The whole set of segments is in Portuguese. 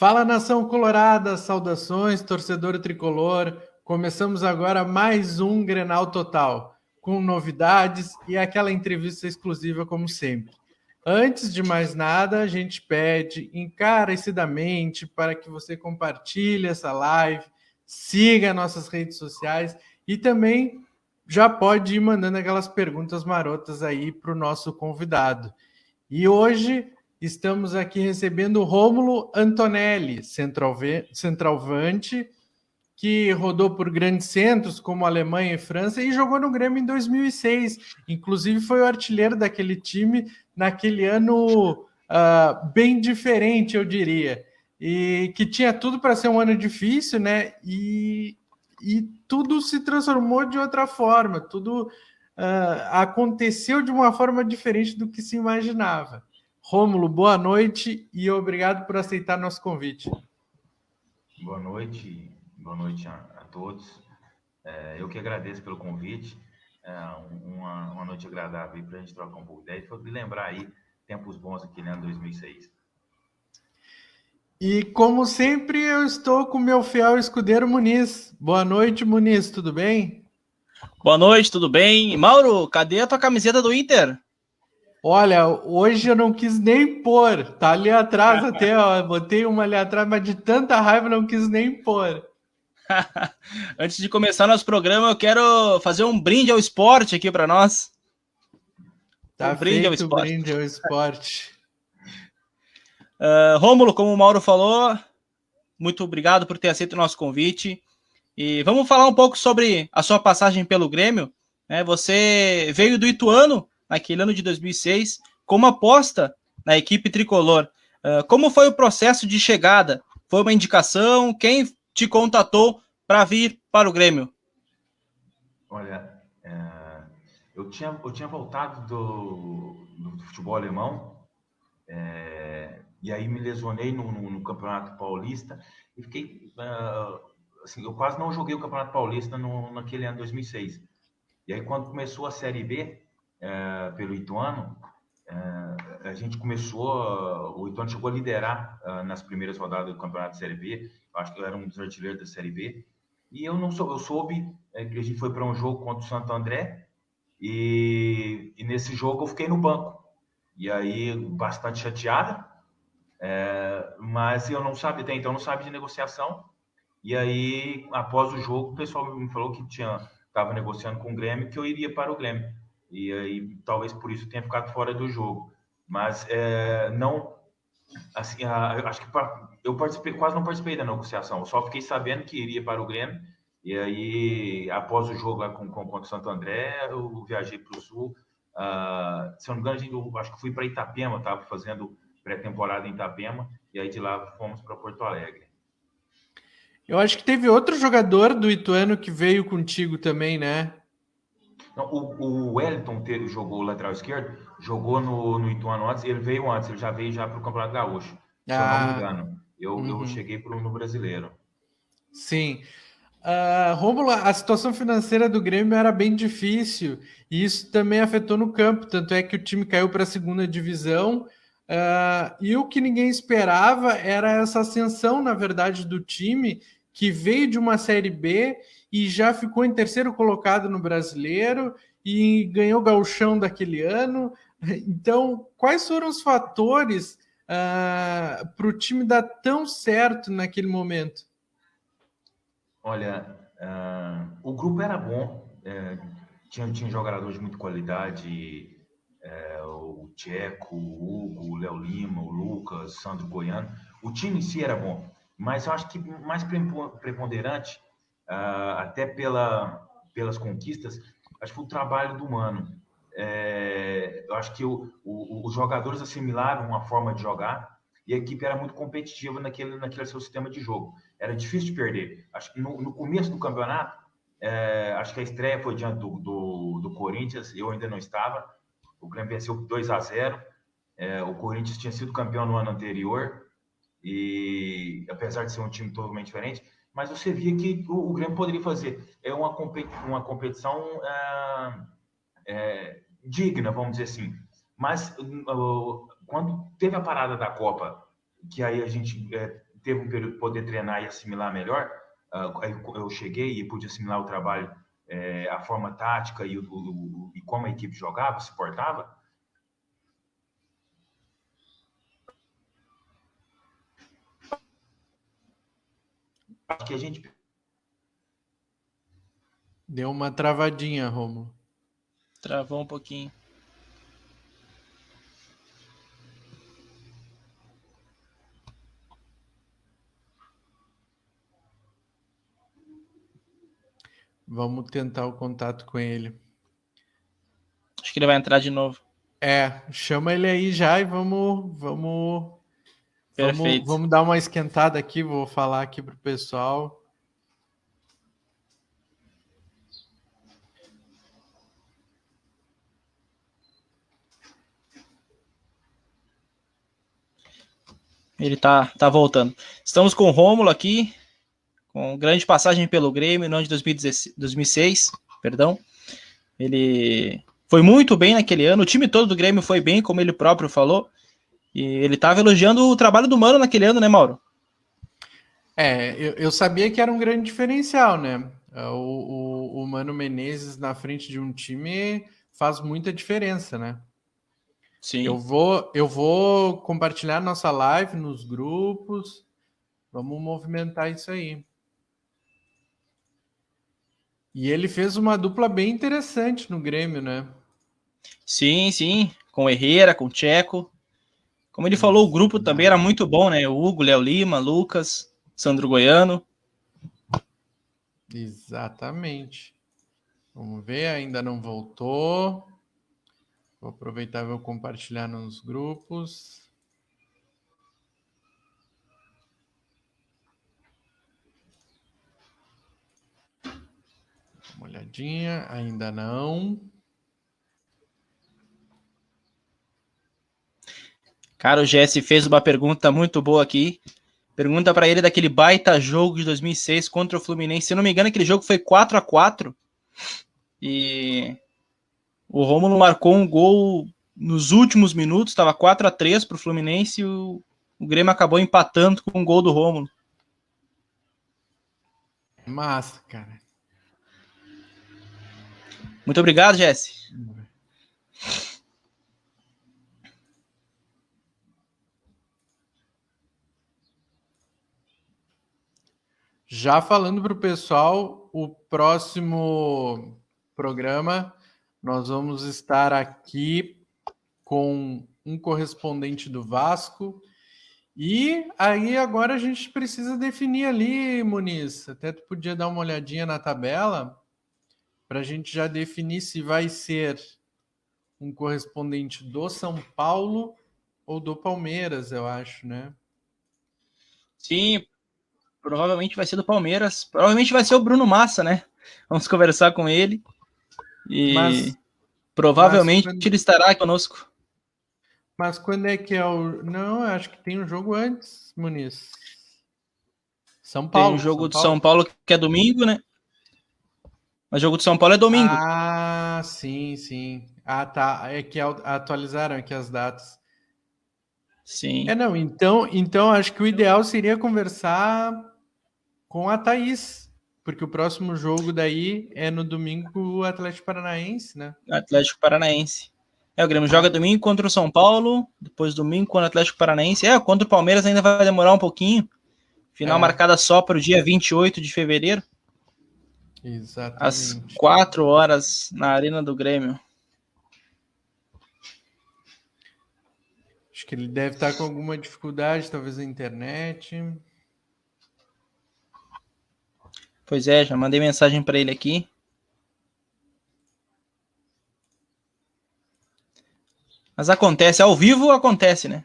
Fala, nação colorada, saudações, torcedor tricolor. Começamos agora mais um Grenal Total, com novidades e aquela entrevista exclusiva como sempre. Antes de mais nada, a gente pede encarecidamente para que você compartilhe essa live, siga nossas redes sociais e também já pode ir mandando aquelas perguntas marotas aí para o nosso convidado. E hoje estamos aqui recebendo o Rômulo Antonelli, centroavante, que rodou por grandes centros como Alemanha e França e jogou no Grêmio em 2006. Inclusive foi o artilheiro daquele time naquele ano bem diferente, eu diria. E que tinha tudo para ser um ano difícil, né? E tudo se transformou de outra forma, tudo aconteceu de uma forma diferente do que se imaginava. Rômulo, boa noite e obrigado por aceitar nosso convite. Boa noite a todos. Eu que agradeço pelo convite. Uma noite agradável para a gente trocar um pouco de ideia e lembrar aí tempos bons aqui, né, em 2006. E como sempre, eu estou com meu fiel escudeiro Muniz. Boa noite, Muniz, tudo bem? Boa noite, tudo bem? Mauro, cadê a tua camiseta do Inter? Olha, hoje eu não quis nem pôr, tá ali atrás até, ó, botei uma ali atrás, mas de tanta raiva não quis nem pôr. Antes de começar nosso programa, eu quero fazer um brinde ao esporte aqui para nós. Tá feito o brinde ao esporte. Rômulo, como o Mauro falou, muito obrigado por ter aceito o nosso convite. E vamos falar um pouco sobre a sua passagem pelo Grêmio. Você veio do Ituano, naquele ano de 2006, como aposta na equipe tricolor. Como foi o processo de chegada? Foi uma indicação? Quem te contatou para vir para o Grêmio? Olha, eu tinha voltado do futebol alemão, e aí me lesionei no Campeonato Paulista e fiquei... assim, eu quase não joguei o Campeonato Paulista naquele ano 2006. E aí, quando começou a Série B, pelo Ituano, a gente começou... o Ituano chegou a liderar nas primeiras rodadas do Campeonato Série B. Eu acho que eu era um dos artilheiros da Série B. E eu soube que a gente foi para um jogo contra o Santo André e nesse jogo eu fiquei no banco. E aí, bastante chateada, mas eu não sabia, até então não sabia de negociação. E aí, após o jogo, o pessoal me falou que estava negociando com o Grêmio, que eu iria para o Grêmio. E aí, talvez por isso tenha ficado fora do jogo. Mas não, assim, acho que eu quase não participei da negociação. Eu só fiquei sabendo que iria para o Grêmio. E aí, após o jogo lá contra o Santo André, eu viajei para o Sul. Se eu não me engano, eu acho que fui para Itapema, estava fazendo pré-temporada em Itapema. E aí de lá fomos para Porto Alegre. Eu acho que teve outro jogador do Ituano que veio contigo também, né? Não, o Wellington jogou lateral esquerdo, jogou no Ituano antes, ele veio antes, ele já veio para o Campeonato Gaúcho, se eu não me engano. Eu cheguei no Brasileiro. Sim. Rômulo, a situação financeira do Grêmio era bem difícil e isso também afetou no campo, tanto é que o time caiu para a segunda divisão e o que ninguém esperava era essa ascensão, na verdade, do time que veio de uma Série B e já ficou em terceiro colocado no Brasileiro e ganhou o Gauchão daquele ano. Então, quais foram os fatores para o time dar tão certo naquele momento? Olha, o grupo era bom, tinha jogadores de muita qualidade, o Tcheco, o Hugo, o Léo Lima, o Lucas, Sandro Goiano. O time em si era bom, mas eu acho que mais preponderante, até pelas conquistas, acho que foi o trabalho do Mano. Eu acho que os jogadores assimilaram uma forma de jogar e a equipe era muito competitiva naquele seu sistema de jogo. Era difícil de perder. Acho que no começo do campeonato, acho que a estreia foi diante do Corinthians, eu ainda não estava. O Grêmio venceu 2-0. O Corinthians tinha sido campeão no ano anterior, e apesar de ser um time totalmente diferente, mas você via que o Grêmio poderia fazer uma competição digna, vamos dizer assim. Mas quando teve a parada da Copa, que aí a gente teve um período de poder treinar e assimilar melhor. Aí eu cheguei e pude assimilar o trabalho, a forma tática e como a equipe jogava, se portava. Acho que a gente... Deu uma travadinha, Rômulo. Travou um pouquinho. Vamos tentar o contato com ele. Acho que ele vai entrar de novo. Chama ele aí já e vamos Perfeito. dar uma esquentada aqui. Vou falar aqui pro pessoal. Ele tá voltando. Estamos com o Rômulo aqui, com grande passagem pelo Grêmio no ano de 2006, perdão. Ele foi muito bem naquele ano, o time todo do Grêmio foi bem, como ele próprio falou, e ele estava elogiando o trabalho do Mano naquele ano, né, Mauro? Eu sabia que era um grande diferencial, né? O Mano Menezes na frente de um time faz muita diferença, né? Sim. Eu vou compartilhar nossa live nos grupos. Vamos movimentar isso aí. E ele fez uma dupla bem interessante no Grêmio, né? Sim. Com o Herrera, com o Tcheco. Como ele falou, o grupo também era muito bom, né? O Hugo, Léo Lima, Lucas, Sandro Goiano. Exatamente. Vamos ver, ainda não voltou. Vou aproveitar e vou compartilhar nos grupos. Uma olhadinha, ainda não. Cara, o Jesse fez uma pergunta muito boa aqui. Pergunta para ele daquele baita jogo de 2006 contra o Fluminense. Se eu não me engano, aquele jogo foi 4-4. E o Rômulo marcou um gol nos últimos minutos. Estava 4-3 para o Fluminense e o Grêmio acabou empatando com um gol do Rômulo. Massa, cara. Muito obrigado, Jesse. Já falando para o pessoal, o próximo programa nós vamos estar aqui com um correspondente do Vasco. E aí agora a gente precisa definir ali, Muniz. Até tu podia dar uma olhadinha na tabela para a gente já definir se vai ser um correspondente do São Paulo ou do Palmeiras, eu acho, né? Sim, provavelmente vai ser do Palmeiras. Provavelmente vai ser o Bruno Massa, né? Vamos conversar com ele. E provavelmente ele estará conosco. Mas quando é que é o... Não, acho que tem um jogo antes, Muniz. São Paulo. Tem um jogo de São Paulo que é domingo, né? Mas o jogo de São Paulo é domingo. Ah, sim. Ah, tá. É que atualizaram aqui as datas. Sim. Não, então acho que o ideal seria conversar com a Thaís, porque o próximo jogo daí é no domingo o Atlético Paranaense, né? Atlético Paranaense. O Grêmio joga domingo contra o São Paulo, depois domingo contra o Atlético Paranaense. Contra o Palmeiras ainda vai demorar um pouquinho. Final marcada só para o dia 28 de fevereiro. Exatamente. Às 4 horas na Arena do Grêmio. Acho que ele deve estar com alguma dificuldade, talvez na internet. Pois é, já mandei mensagem para ele aqui. Mas acontece, ao vivo acontece, né?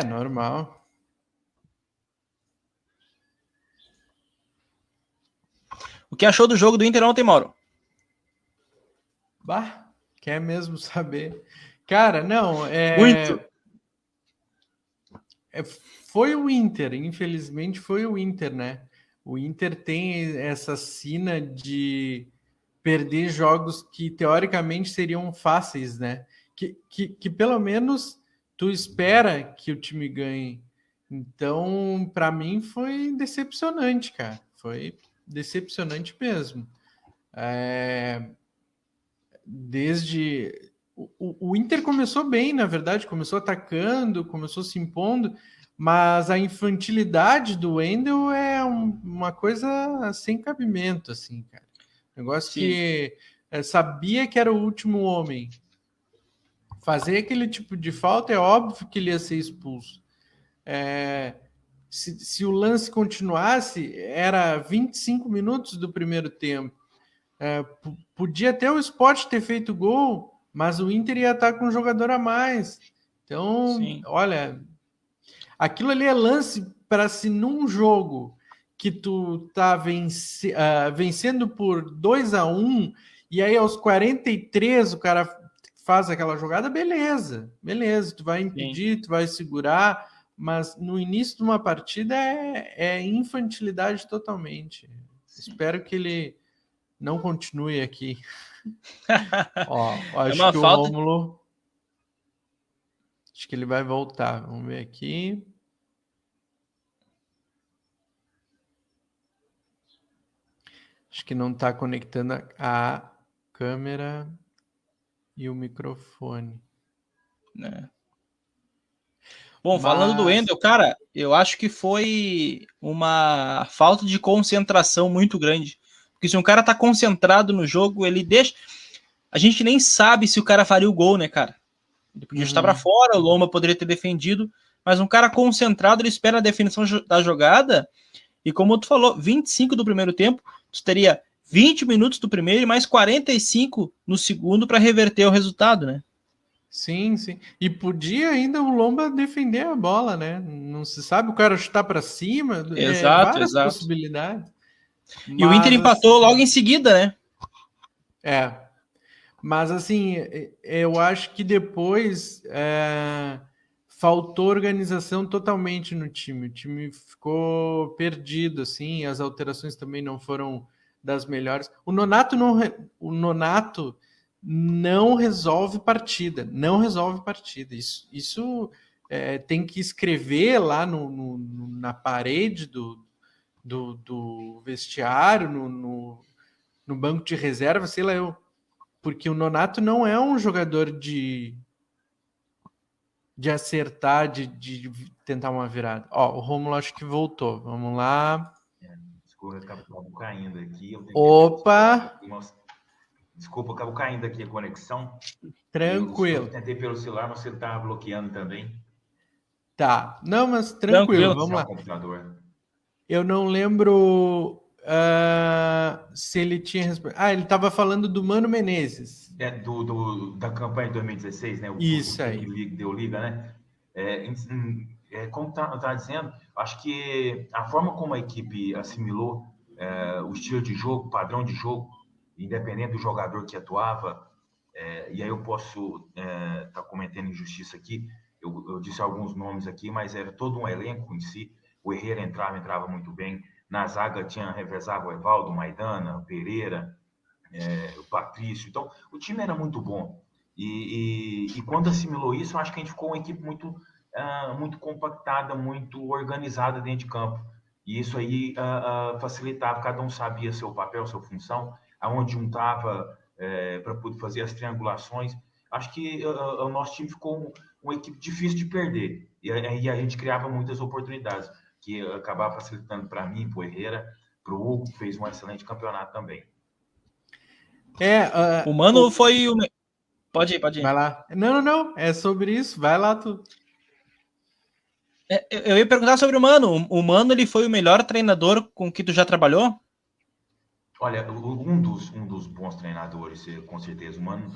Normal. O que achou do jogo do Inter ontem, Mauro? Bah, quer mesmo saber? Cara, não, Muito. Foi o Inter, infelizmente foi o Inter, né? O Inter tem essa sina de perder jogos que teoricamente seriam fáceis, né? Que pelo menos tu espera que o time ganhe. Então, para mim, foi decepcionante, cara. Foi decepcionante mesmo. Desde... O Inter começou bem, na verdade, começou atacando, começou se impondo, mas a infantilidade do Wendel é uma coisa sem cabimento, assim, cara. Negócio Sim. que sabia que era o último homem. Fazer aquele tipo de falta é óbvio que ele ia ser expulso. Se o lance continuasse, era 25 minutos do primeiro tempo. Podia até o Sport ter feito gol, mas o Inter ia estar com um jogador a mais. Então, Sim. olha, aquilo ali é lance para se num jogo que tu tá vencendo por 2-1 e aí aos 43 o cara faz aquela jogada, beleza, tu vai impedir, Sim. tu vai segurar, mas no início de uma partida é infantilidade totalmente. Sim. Espero que ele não continue aqui. Ó, É acho uma que o falta. Rômulo, acho que ele vai voltar. Vamos ver aqui. Acho que não está conectando a câmera e o microfone. Né? Bom, falando do Wendel, cara, eu acho que foi uma falta de concentração muito grande. Porque se um cara tá concentrado no jogo, ele deixa. A gente nem sabe se o cara faria o gol, né, cara? Ele podia estar para fora, o Lomba poderia ter defendido, mas um cara concentrado, ele espera a definição da jogada. E como tu falou, 25 do primeiro tempo, tu teria 20 minutos do primeiro e mais 45 no segundo para reverter o resultado, né? Sim, sim. E podia ainda o Lomba defender a bola, né? Não se sabe, o cara chutar para cima, Exato, várias exato. possibilidades. E o Inter empatou logo em seguida, né? Mas assim, eu acho que depois faltou organização totalmente no time. O time ficou perdido, assim, as alterações também não foram das melhores. O Nonato não resolve partida, não resolve partida. Isso tem que escrever lá na parede do vestiário, no banco de reserva, sei lá eu. Porque o Nonato não é um jogador de acertar, de tentar uma virada. Ó, o Rômulo acho que voltou. Vamos lá. Desculpa, acabou caindo aqui. Opa! Desculpa, acabou caindo aqui a conexão. Tranquilo. Eu tentei pelo celular, mas ele estava bloqueando também. Tá. Não, mas tranquilo. Vamos lá. Computador. Eu não lembro se ele tinha respondido. Ele estava falando do Mano Menezes. Da campanha de 2016, né? Isso aí. Que deu liga, né? Como tá dizendo, acho que a forma como a equipe assimilou o estilo de jogo, o padrão de jogo, independente do jogador que atuava, e aí eu posso estar cometendo injustiça aqui, eu disse alguns nomes aqui, mas era todo um elenco em si. O Herrera entrava muito bem. Na zaga revezava o Evaldo, Maidana, o Pereira, o Patrício. Então, o time era muito bom. E quando assimilou isso, eu acho que a gente ficou uma equipe muito compactada, muito organizada dentro de campo. E isso aí facilitava, cada um sabia seu papel, sua função, aonde juntava para poder fazer as triangulações. Acho que o nosso time ficou uma equipe difícil de perder. E a gente criava muitas oportunidades, que acabava facilitando para mim, para o Herrera, para o Hugo, que fez um excelente campeonato também. O Mano foi o... Pode ir. Vai lá. Não. É sobre isso. Vai lá, tu. Eu ia perguntar sobre o Mano. O Mano, ele foi o melhor treinador com que tu já trabalhou? Olha, um dos bons treinadores, com certeza. O Mano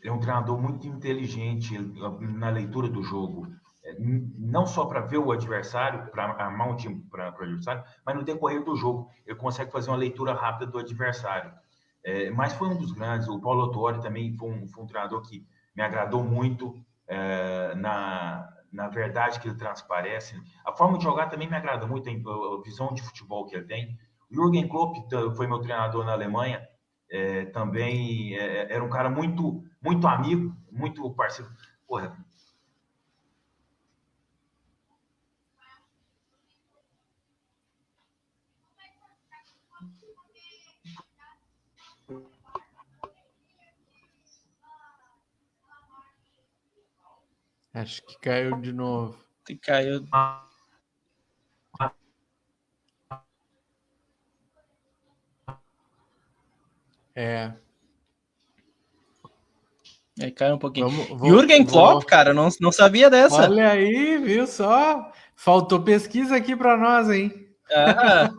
é um treinador muito inteligente na leitura do jogo. Não só para ver o adversário, para armar um time para o adversário, mas no decorrer do jogo. Ele consegue fazer uma leitura rápida do adversário. Mas foi um dos grandes. O Paulo Autuori também foi um treinador que me agradou muito na verdade que ele transparece. A forma de jogar também me agrada muito, a visão de futebol que ele tem. O Jürgen Klopp foi meu treinador na Alemanha. Também era um cara muito, muito amigo, muito parceiro. Porra. Acho que caiu de novo. Caiu. É. Aí caiu um pouquinho. Vamos, Jürgen Klopp, cara, não sabia dessa. Olha aí, viu só? Faltou pesquisa aqui para nós, hein? Ah,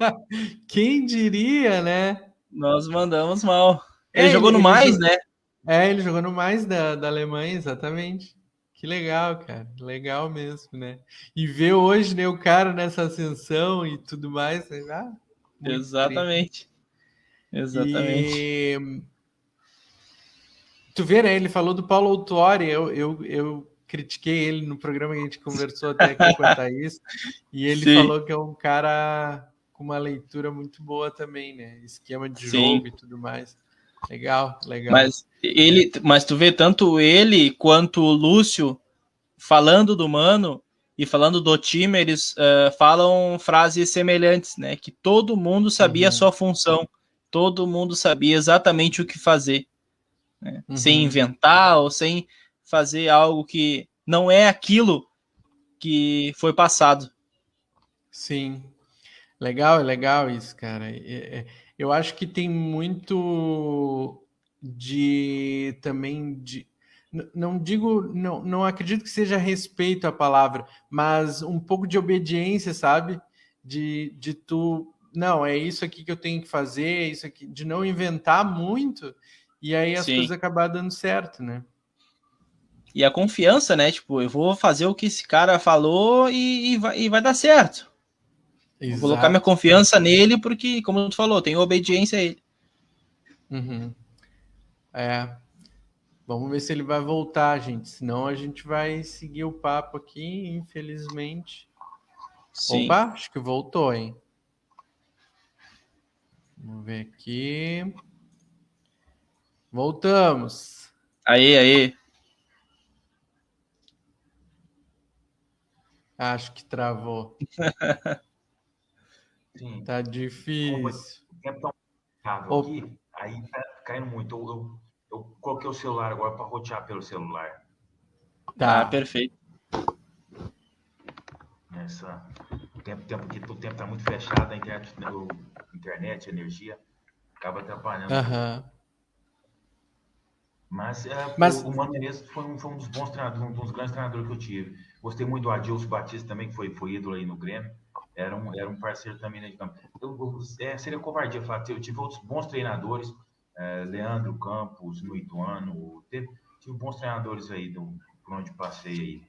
Quem diria, né? nós mandamos mal. Ele jogou no né? Ele jogou no mais da Alemanha, exatamente. Que legal, cara. Legal mesmo, né? E ver hoje, né, o cara nessa ascensão e tudo mais. Muito Exatamente. Exatamente. E tu vê, né? Ele falou do Paulo Autuori. Eu critiquei ele no programa que a gente conversou até aqui quanto a isso. E ele falou que é um cara com uma leitura muito boa também, né? Esquema de jogo e tudo mais. Legal. Mas tu vê tanto ele quanto o Lúcio falando do Mano e falando do time, eles falam frases semelhantes, né? Que todo mundo sabia a sua função, todo mundo sabia exatamente o que fazer, né? Sem inventar ou sem fazer algo que não é aquilo que foi passado. Sim. Legal isso, cara. Eu acho que tem muito também de. Não digo, não acredito que seja respeito à palavra, mas um pouco de obediência, sabe? De tu. Não, é isso aqui que eu tenho que fazer, é isso aqui, de não inventar muito, e aí as coisas acabar dando certo, né? E a confiança, né? Tipo, eu vou fazer o que esse cara falou e vai dar certo. Vou colocar minha confiança nele porque, como tu falou, tenho obediência a ele. Vamos ver se ele vai voltar, gente. Senão a gente vai seguir o papo aqui, infelizmente. Sim. Opa, acho que voltou, hein? Vamos ver aqui. Voltamos. Aí. Acho que travou. Sim. Tá difícil. O tempo tá complicado aqui, aí tá caindo muito. Eu coloquei o celular agora para rotear pelo celular. Tá, perfeito. O tempo tá muito fechado, a internet, energia, acaba atrapalhando. Mas o Mano Menezes foi um dos bons treinadores, um dos grandes treinadores que eu tive. Gostei muito do Adilson Batista também, que foi ídolo aí no Grêmio. Era um parceiro também, né, de campo. Seria covardia falar que eu tive outros bons treinadores, Leandro Campos, no Ituano, tive bons treinadores aí por onde passei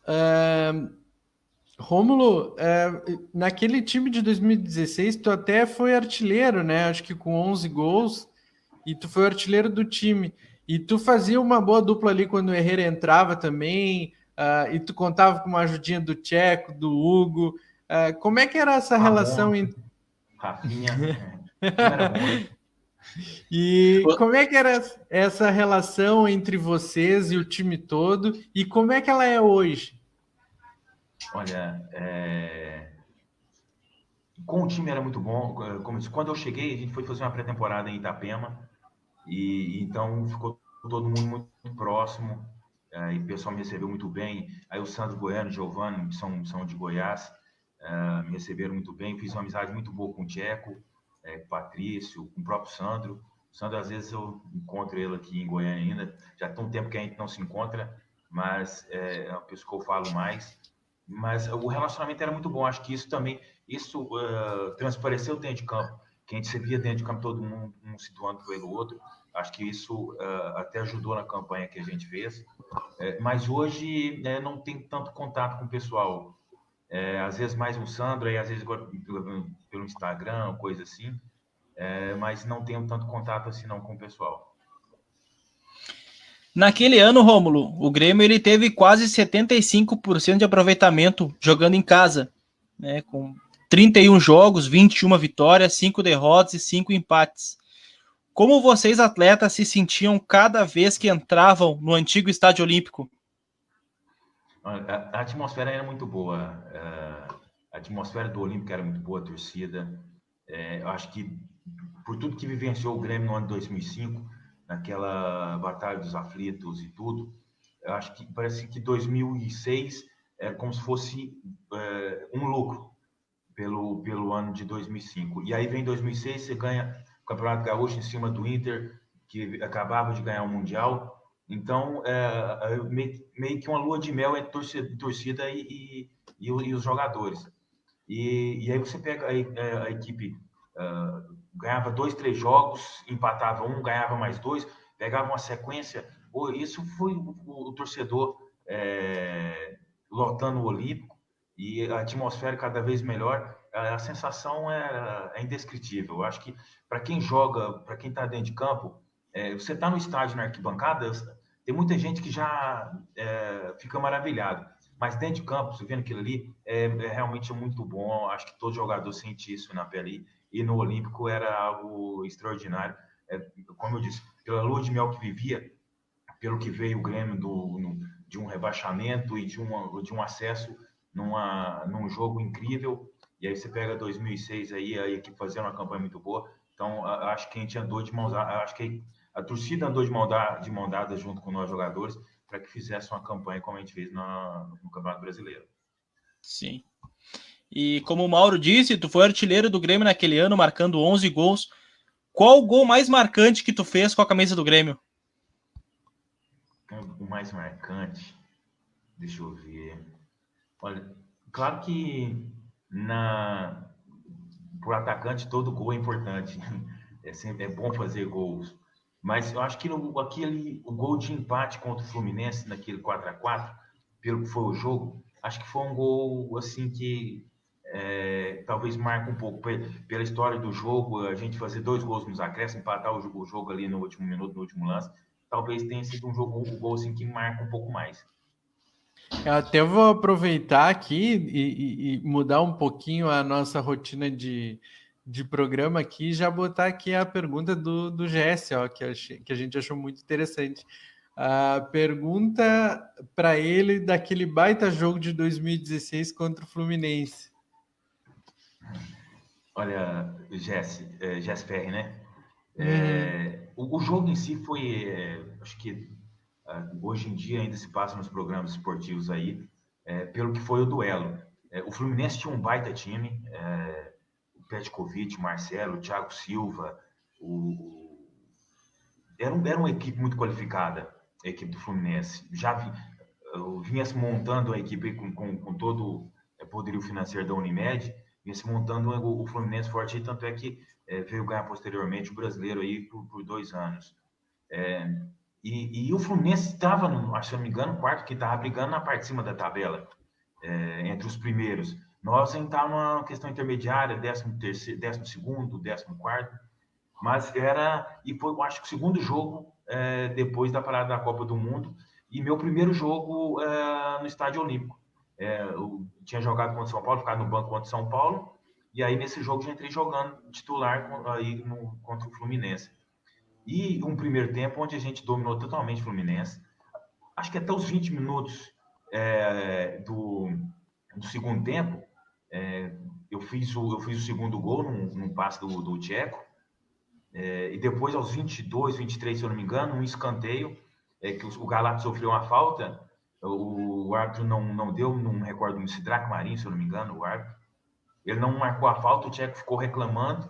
aí. Rômulo, naquele time de 2016, tu até foi artilheiro, né? Acho que com 11 gols, e tu foi artilheiro do time. E tu fazia uma boa dupla ali quando o Herrera entrava também, e tu contava com uma ajudinha do Tcheco, do Hugo. Como é que era essa relação entre... Rafinha, era bom. E como é que era essa relação entre vocês e o time todo, e como é que ela é hoje? Olha, com o time era muito bom. Quando eu cheguei, a gente foi fazer uma pré-temporada em Itapema, e então ficou todo mundo muito próximo, e o pessoal me recebeu muito bem. Aí o Sandro Goiano e o Giovanni, são de Goiás, me receberam muito bem. Fiz uma amizade muito boa com o Tcheco, com o Patrício, com o próprio Sandro. O Sandro, às vezes, eu encontro ele aqui em Goiânia ainda. Já tem um tempo que a gente não se encontra, mas é uma pessoa que eu falo mais. Mas o relacionamento era muito bom. Acho que isso transpareceu dentro de campo. Que a gente se via dentro de campo, todo mundo um se doando pelo outro. Acho que isso até ajudou na campanha que a gente fez. Mas hoje não tem tanto contato com o pessoal. Às vezes mais o Sandro, aí às vezes pelo Instagram, coisa assim. Mas não tenho tanto contato assim não com o pessoal. Naquele ano, Rômulo, o Grêmio ele teve quase 75% de aproveitamento jogando em casa, né, com 31 jogos, 21 vitórias, 5 derrotas e 5 empates. Como vocês, atletas, se sentiam cada vez que entravam no antigo Estádio Olímpico? A atmosfera era muito boa. A atmosfera do Olímpico era muito boa, a torcida. Eu acho que, por tudo que vivenciou o Grêmio no ano de 2005, naquela Batalha dos Aflitos e tudo, eu acho que parece que 2006 é como se fosse um lucro pelo ano de 2005. E aí vem 2006, você ganha o Campeonato Gaúcho em cima do Inter, que acabava de ganhar o Mundial. Então, meio que uma lua de mel entre torcida e os jogadores. E aí você pega a equipe, ganhava 2, 3 jogos, empatava um, ganhava mais 2, pegava uma sequência. Isso foi o torcedor lotando o Olímpico e a atmosfera cada vez melhor. A sensação é indescritível. Eu acho que para quem joga, para quem está dentro de campo, você está no estádio, na arquibancada, tem muita gente que já fica maravilhado. Mas dentro de campo, você vendo aquilo ali, é realmente muito bom. Acho que todo jogador sente isso na pele. E no Olímpico era algo extraordinário. Como eu disse, pela lua de mel que vivia, pelo que veio o Grêmio de um rebaixamento e de um acesso num jogo incrível. E aí você pega 2006 aí, a equipe fazendo uma campanha muito boa. Então, acho que a gente andou de mãos dadas, acho que a torcida andou de mão dada junto com nós jogadores para que fizesse uma campanha como a gente fez no Campeonato Brasileiro. Sim. E como o Mauro disse, tu foi artilheiro do Grêmio naquele ano, marcando 11 gols. Qual o gol mais marcante que tu fez com a camisa do Grêmio? O mais marcante, deixa eu ver. Olha, claro que por atacante todo gol é importante. É bom fazer gols. Mas eu acho que o gol de empate contra o Fluminense, naquele 4-4, pelo que foi o jogo, acho que foi um gol assim que talvez marque um pouco pela história do jogo, a gente fazer 2 gols nos acréscimos, empatar o jogo ali no último minuto, no último lance. Talvez tenha sido um gol assim, que marca um pouco mais. Eu até vou aproveitar aqui e mudar um pouquinho a nossa rotina de programa aqui e já botar aqui a pergunta do Jesse, ó, que a gente achou muito interessante. A pergunta para ele daquele baita jogo de 2016 contra o Fluminense. Olha, Jesse Ferri, né? Uhum. O jogo em si foi, acho que hoje em dia ainda se passa nos programas esportivos aí, pelo que foi o duelo. O Fluminense tinha um baita time, o Petkovic, Marcelo, o Thiago Silva, era uma equipe muito qualificada, a equipe do Fluminense. Vinha se montando a equipe com todo o poderio financeiro da Unimed, vinha se montando o Fluminense forte, e tanto é que veio ganhar posteriormente o brasileiro aí por 2 anos. E o Fluminense estava, se não me engano, quarto, que estava brigando na parte de cima da tabela, entre os primeiros. Nós estávamos numa questão intermediária, 13º, 12º, 14º, mas e foi, acho que o segundo jogo depois da parada da Copa do Mundo, e meu primeiro jogo no Estádio Olímpico. Eu tinha jogado contra o São Paulo, ficado no banco contra o São Paulo, e aí nesse jogo já entrei jogando titular contra o Fluminense. E um primeiro tempo onde a gente dominou totalmente o Fluminense. Acho que até os 20 minutos do segundo tempo, eu fiz o segundo gol num passe do Tcheco. E depois, aos 22, 23, se eu não me engano, um escanteio, que o Galato sofreu uma falta, o árbitro não deu, não recordo, se Draco Marinho, se eu não me engano, o árbitro. Ele não marcou a falta, o Tcheco ficou reclamando,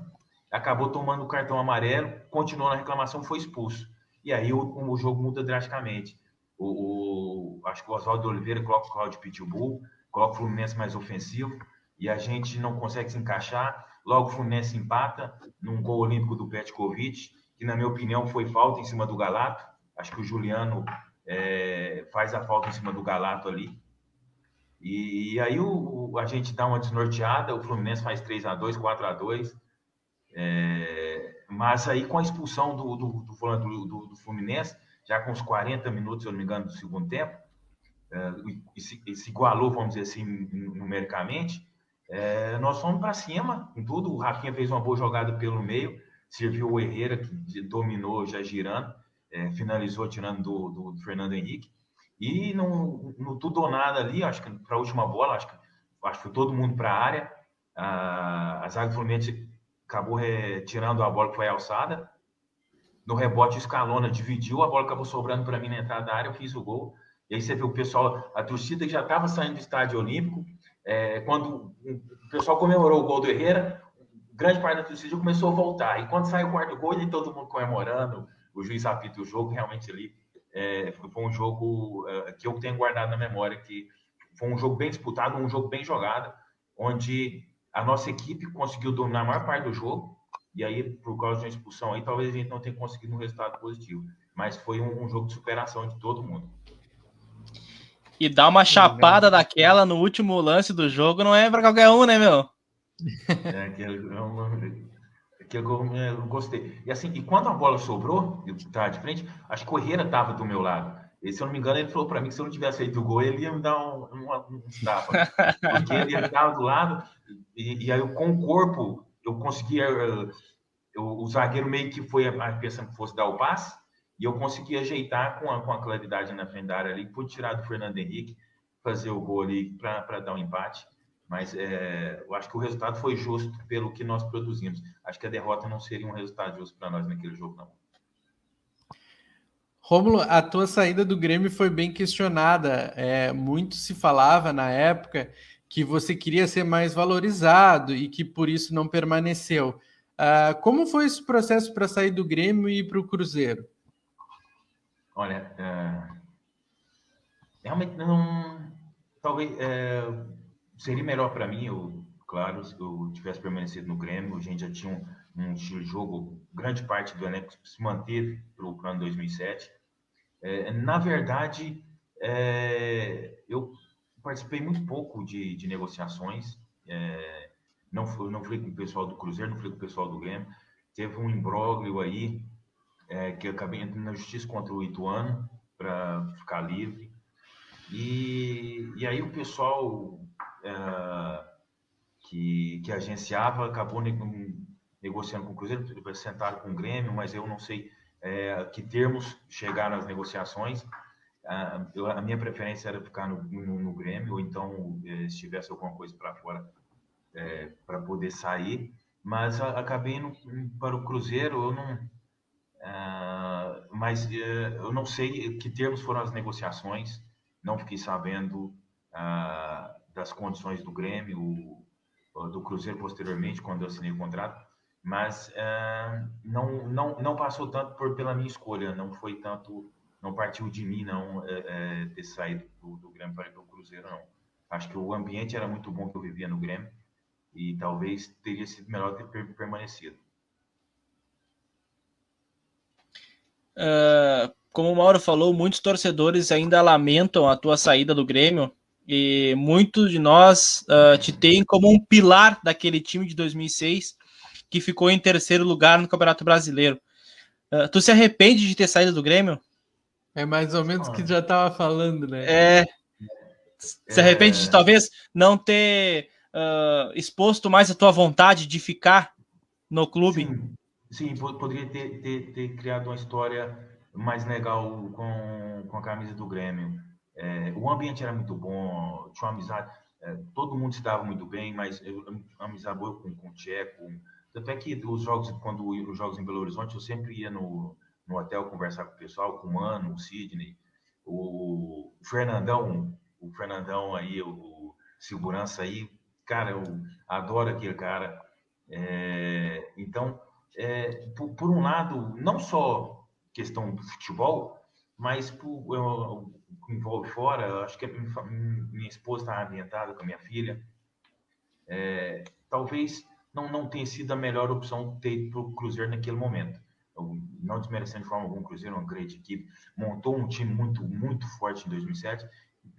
acabou tomando o cartão amarelo, continuou na reclamação, foi expulso. E aí o jogo muda drasticamente. Acho que o Oswaldo Oliveira coloca o Cláudio Pitbull, coloca o Fluminense mais ofensivo, e a gente não consegue se encaixar. Logo o Fluminense empata num gol olímpico do Petkovic, que na minha opinião foi falta em cima do Galato. Acho que o Juliano faz a falta em cima do Galato ali. E aí a gente dá uma desnorteada, o Fluminense faz 3-2, 4-2. Mas aí com a expulsão do Fluminense, já com os 40 minutos, se eu não me engano, do segundo tempo, se igualou, vamos dizer assim, numericamente, nós fomos para cima com tudo. O Rafinha fez uma boa jogada pelo meio, serviu o Herrera, que dominou já girando, finalizou tirando do Fernando Henrique. E no tudo ou nada ali, acho que para a última bola, acho que foi todo mundo para a área. A zaga do Fluminense acabou tirando a bola que foi alçada. No rebote, o Scalona dividiu, a bola acabou sobrando para mim na entrada da área, eu fiz o gol. E aí você vê o pessoal, a torcida que já estava saindo do estádio olímpico, quando o pessoal comemorou o gol do Herrera, grande parte da torcida começou a voltar. E quando saiu o quarto gol, e todo mundo comemorando, o juiz apita o jogo, realmente ali foi um jogo que eu tenho guardado na memória, que foi um jogo bem disputado, um jogo bem jogado, onde a nossa equipe conseguiu dominar a maior parte do jogo, e aí, por causa de uma expulsão aí, talvez a gente não tenha conseguido um resultado positivo. Mas foi um jogo de superação de todo mundo. E dar uma chapada daquela no último lance do jogo não é pra qualquer um, né, meu? Que eu gostei. E assim, e quando a bola sobrou, eu tava de frente, acho que o Herrera tava do meu lado. E, se eu não me engano, ele falou para mim que se eu não tivesse feito o gol, ele ia me dar um tapa. Porque ele tava do lado, e aí com o corpo, eu conseguia. O zagueiro meio que foi pensando que fosse dar o passe, e eu consegui ajeitar com a claridade na frente da área ali, pude tirar do Fernando Henrique, fazer o gol ali para dar um empate. Mas eu acho que o resultado foi justo pelo que nós produzimos. Acho que a derrota não seria um resultado justo para nós naquele jogo, não. Rômulo, a tua saída do Grêmio foi bem questionada. Muito se falava na época que você queria ser mais valorizado e que por isso não permaneceu. Como foi esse processo para sair do Grêmio e ir para o Cruzeiro? Olha, realmente não. Talvez seria melhor para mim, claro, se eu tivesse permanecido no Grêmio. A gente já tinha um estilo de jogo, grande parte do elenco se manteve para o ano 2007. Na verdade, eu participei muito pouco de negociações. Não falei com o pessoal do Cruzeiro, não falei com o pessoal do Grêmio. Teve um imbróglio aí, que eu acabei entrando na justiça contra o Ituano para ficar livre. E aí o pessoal que agenciava acabou negociando com o Cruzeiro, sentaram com o Grêmio, mas eu não sei que termos chegaram as negociações. A minha preferência era ficar no Grêmio, ou então, se tivesse alguma coisa para fora, para poder sair. Mas acabei indo para o Cruzeiro, eu não. Mas eu não sei que termos foram as negociações, não fiquei sabendo das condições do Grêmio, do Cruzeiro posteriormente, quando eu assinei o contrato, mas não passou tanto pela minha escolha, não foi tanto, não partiu de mim não ter saído do Grêmio para ir para o Cruzeiro, não. Acho que o ambiente era muito bom que eu vivia no Grêmio e talvez teria sido melhor ter permanecido. Como o Mauro falou, muitos torcedores ainda lamentam a tua saída do Grêmio e muitos de nós te têm como um pilar daquele time de 2006 que ficou em terceiro lugar no Campeonato Brasileiro. Tu se arrepende de ter saído do Grêmio? É mais ou menos o que já estava falando, né? Se arrepende de talvez não ter exposto mais a tua vontade de ficar no clube? Sim, poderia ter criado uma história mais legal com a camisa do Grêmio. O ambiente era muito bom, tinha uma amizade, todo mundo se dava muito bem, mas uma amizade boa com o Tcheco. Tanto é que quando os jogos em Belo Horizonte, eu sempre ia no hotel conversar com o pessoal, com o Mano, o Sidney, o Fernandão aí, o segurança aí, cara, eu adoro aquele cara. Então, por um lado, não só questão do futebol, mas o que envolve fora, acho que minha esposa está ambientada com a minha filha. Talvez não tenha sido a melhor opção ter ido para o Cruzeiro naquele momento. Não desmerecendo de forma alguma o Cruzeiro, uma grande equipe, montou um time muito, muito forte em 2007,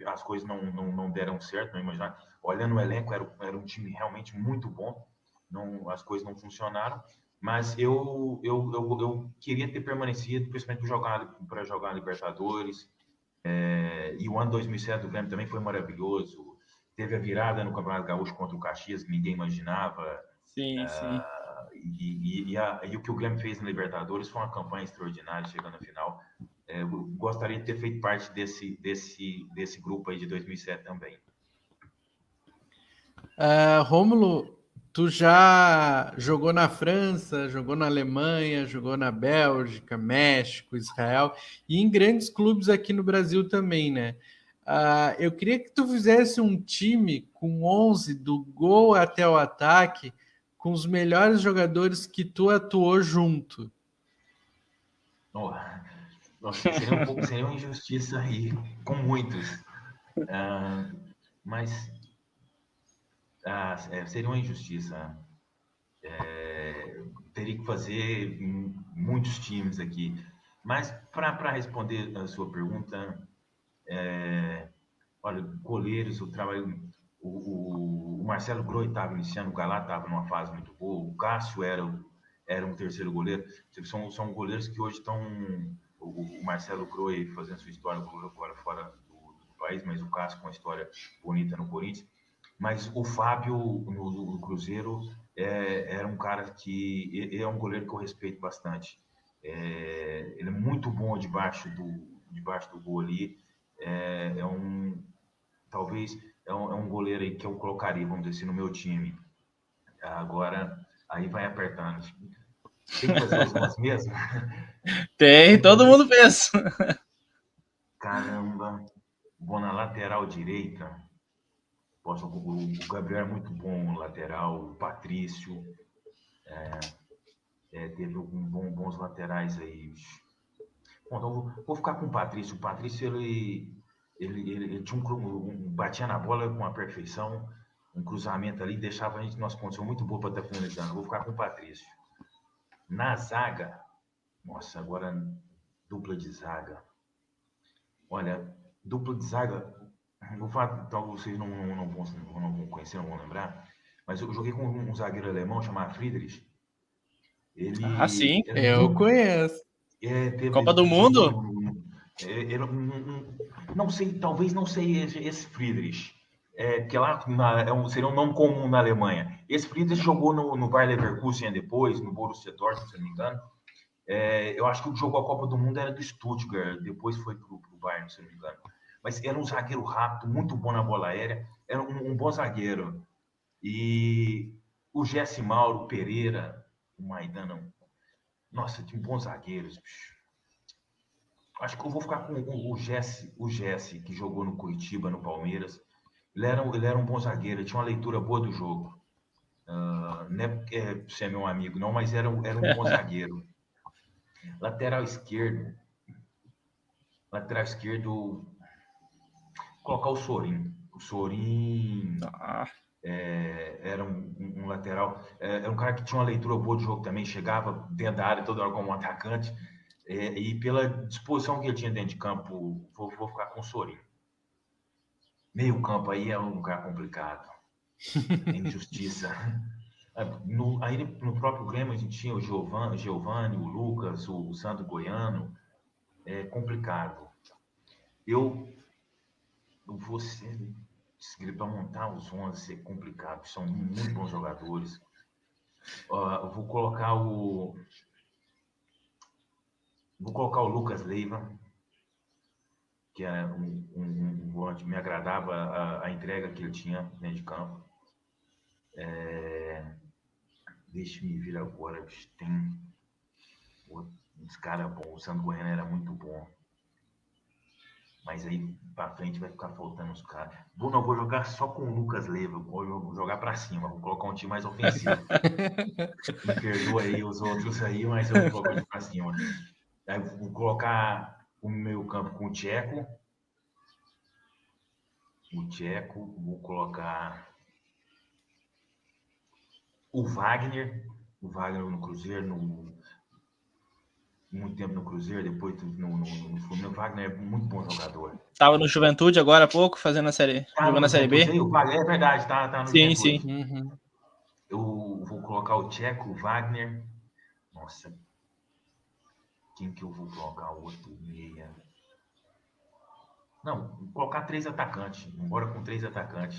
as coisas não deram certo, não imaginar. Olhando o elenco, era um time realmente muito bom, as coisas não funcionaram, mas eu queria ter permanecido, principalmente para jogar Libertadores, e o ano 2007 do Grêmio também foi maravilhoso, teve a virada no Campeonato Gaúcho contra o Caxias, que ninguém imaginava. Sim. E o que o Grêmio fez na Libertadores foi uma campanha extraordinária, chegando à final. Eu gostaria de ter feito parte desse grupo aí de 2007 também. Rômulo, Tu já jogou na França, jogou na Alemanha, jogou na Bélgica, México, Israel e em grandes clubes aqui no Brasil também, né? Eu queria que tu fizesse um time com 11 do gol até o ataque, com os melhores jogadores que tu atuou junto. Oh, nossa, seria uma injustiça aí, com muitos. Mas seria uma injustiça. Teria que fazer muitos times aqui. Mas, para responder a sua pergunta, olha, goleiros, o trabalho. O Marcelo Groi estava iniciando, o Galá estava numa fase muito boa, o Cássio era um terceiro goleiro. São goleiros que hoje estão. O Marcelo Groi fazendo sua história agora fora do país, mas o Cássio com uma história bonita no Corinthians. Mas o Fábio, no Cruzeiro, era um cara que é um goleiro que eu respeito bastante. Ele é muito bom debaixo do gol ali. Talvez é um goleiro aí que eu colocaria, vamos dizer assim, no meu time. Agora, aí vai apertando. Tem que fazer os 11 mesmo? Tem, todo mundo pensa. Caramba, bom na lateral direita. Poxa, o Gabriel é muito bom no lateral, o Patrício. Teve bons laterais aí. Bom, então vou ficar com o Patrício. O Patrício, ele tinha batia na bola com a perfeição, um cruzamento ali, deixava a gente numa condição muito boa para estar finalizando. Vou ficar com o Patrício. Na zaga, nossa, agora dupla de zaga. Olha, dupla de zaga, vou falar, talvez vocês não vão conhecer, não vão lembrar, mas eu joguei com um zagueiro alemão chamado Friedrich. Sim. Eu conheço. Copa do jogou Mundo? Não sei, talvez não seja esse Friedrich, que lá seria um nome comum na Alemanha. Esse Friedrich jogou no Bayer Leverkusen depois, no Borussia Dortmund, se não me engano. Eu acho que o que jogou a Copa do Mundo era do Stuttgart, depois foi pro Bayern, se não me engano. Mas era um zagueiro rápido, muito bom na bola aérea, era um bom zagueiro. E o Jesse Mauro Pereira, o Maidana, nossa, tinha bons zagueiros, bicho. Acho que eu vou ficar com o Jesse, que jogou no Curitiba, no Palmeiras. Ele era um bom zagueiro, ele tinha uma leitura boa do jogo. Não é porque você é meu amigo, não, mas era um bom zagueiro. Lateral esquerdo, colocar o Sorin. O Sorin era um lateral, era um cara que tinha uma leitura boa do jogo também, chegava dentro da área toda hora como um atacante. E pela disposição que ele tinha dentro de campo, vou ficar com o Sorin. Meio campo aí é um lugar complicado. É injustiça. Aí no próprio Grêmio a gente tinha o Giovani, o Lucas, o Sandro Goiano. É complicado. Eu vou ser... Para montar os 11 é complicado. São muito bons jogadores. Eu vou colocar o Lucas Leiva, que é um volante, me agradava a entrega que ele tinha dentro de campo. Deixa-me vir agora, tem uns caras bons, o Sandro Goiano era muito bom. Mas aí pra frente vai ficar faltando os caras. Não vou jogar só com o Lucas Leiva, vou jogar pra cima, vou colocar um time mais ofensivo. Me perdoa aí os outros aí, mas eu vou colocar o time pra cima. Aí vou colocar o meio campo com o Tcheco. Vou colocar o Wagner no Cruzeiro, muito tempo no Cruzeiro, depois no Fluminense. O Wagner é muito bom jogador. Tava no Juventude agora há pouco, jogando a Série B. Aí, o Wagner, é verdade, tá no Sim, Juventude. sim. Uhum. Eu vou colocar o Tcheco, o Wagner. Nossa, quem que eu vou colocar? O outro meia. Não, vou colocar 3 atacantes. Embora com 3 atacantes.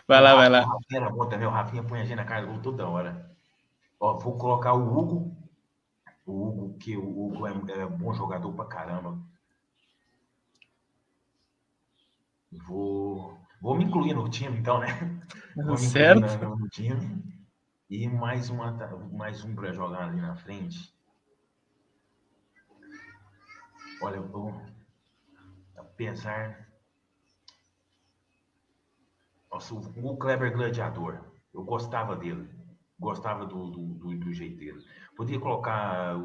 Vai lá. O Rafinha era bom também. O Rafinha põe a gente na cara do gol toda hora. Vou colocar o Hugo. Que o Hugo é bom jogador pra caramba. Vou me incluir no time, então, né? Vou me incluir Certo? no time. E mais um para jogar ali na frente. Olha, apesar. Nossa, o Kleber Gladiador. Eu gostava dele. Gostava do jeito dele. Podia colocar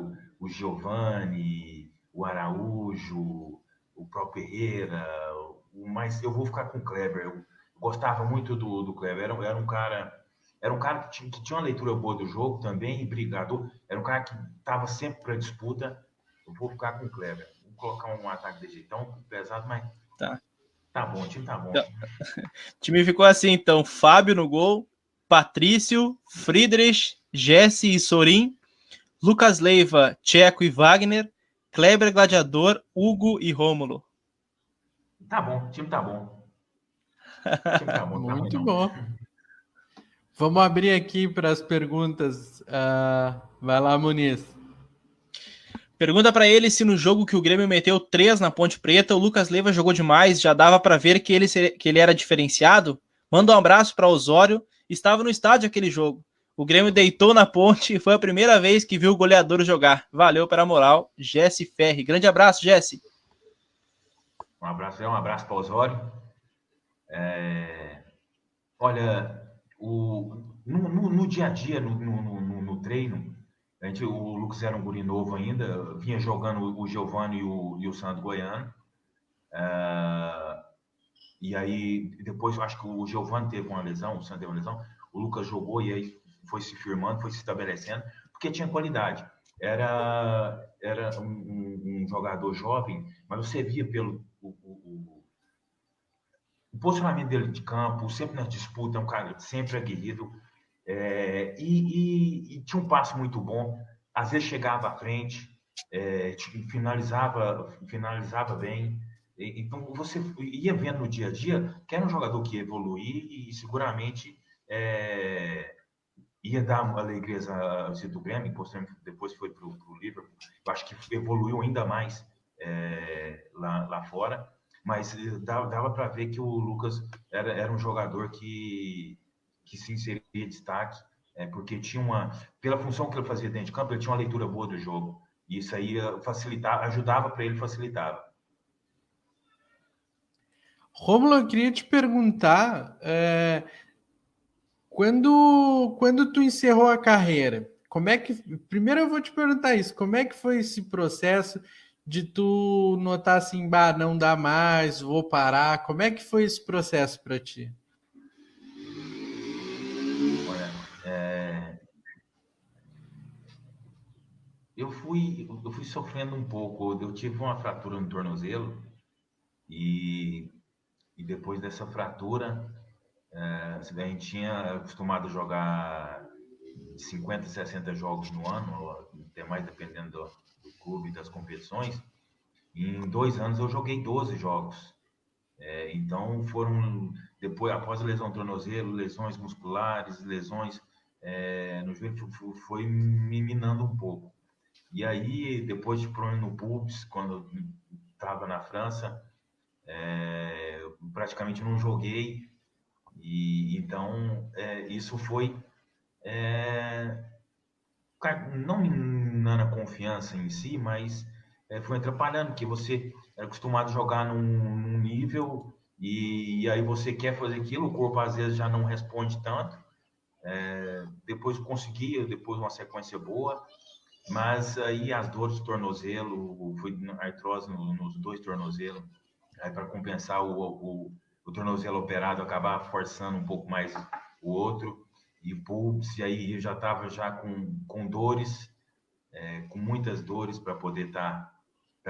o Giovani, o Araújo, o próprio Herrera, mas eu vou ficar com o Kleber. Eu gostava muito do Kleber. Era um cara que tinha uma leitura boa do jogo também, e brigador. Era um cara que estava sempre para disputa. Eu vou ficar com o Kleber. Vou colocar um ataque de jeitão pesado, mas Tá. tá bom, o time tá bom. Então, o time ficou assim, então. Fábio no gol, Patrício, Friedrich, Jesse e Sorin, Lucas Leiva, Tcheco e Wagner, Kleber Gladiador, Hugo e Rômulo. Tá bom, o time tá bom. O time tá bom, não tá ruim Muito não. bom. Vamos abrir aqui para as perguntas. Vai lá, Muniz. Pergunta pra ele se no jogo que o Grêmio meteu 3 na Ponte Preta, o Lucas Leiva jogou demais, já dava pra ver que ele era diferenciado? Manda um abraço pra Osório, estava no estádio aquele jogo. O Grêmio deitou na Ponte e foi a primeira vez que viu o goleador jogar. Valeu pela moral, Jesse Ferri. Grande abraço, Jesse. Um abraço para o Osório. Olha, no dia a dia, no treino, o Lucas era um guri novo ainda, vinha jogando o Giovani e o Sandro Goiano. E aí, depois, acho que o Giovani teve uma lesão, o Sandro teve uma lesão, o Lucas jogou e aí foi se firmando, foi se estabelecendo, porque tinha qualidade. Era um jogador jovem, mas você via pelo o posicionamento dele de campo, sempre na disputa, um cara sempre aguerrido, e tinha um passe muito bom, às vezes chegava à frente, finalizava bem. Então você ia vendo no dia a dia que era um jogador que ia evoluir e seguramente ia dar alegrias do Grêmio, depois foi para o Liverpool. Eu acho que evoluiu ainda mais lá fora, mas dava para ver que o Lucas era um jogador que se inseria em destaque, porque pela função que ele fazia dentro de campo, ele tinha uma leitura boa do jogo. E isso aí ajudava para ele, facilitava. Rômulo, eu queria te perguntar, quando tu encerrou a carreira, primeiro eu vou te perguntar isso, como é que foi esse processo de tu notar assim, não dá mais, vou parar, como é que foi esse processo para ti? Olha, eu fui sofrendo um pouco, eu tive uma fratura no tornozelo e depois dessa fratura, a gente tinha acostumado a jogar 50, 60 jogos no ano, até mais dependendo do clube e das competições. E em 2 anos eu joguei 12 jogos. Então depois, após a lesão do tornozelo, lesões musculares, lesões no joelho, foi me minando um pouco. E aí, depois de problema no pubis, quando estava na França, praticamente não joguei. E então isso foi não minando a confiança em si, mas foi atrapalhando, que você é acostumado a jogar num nível e aí você quer fazer aquilo, o corpo às vezes já não responde tanto. Depois conseguia, depois uma sequência boa, mas aí as dores do tornozelo, foi artrose nos 2 tornozelos, aí para compensar o tornozelo operado, acabar forçando um pouco mais o outro, e pulps, e aí eu já estava já com dores, com muitas dores para poder tá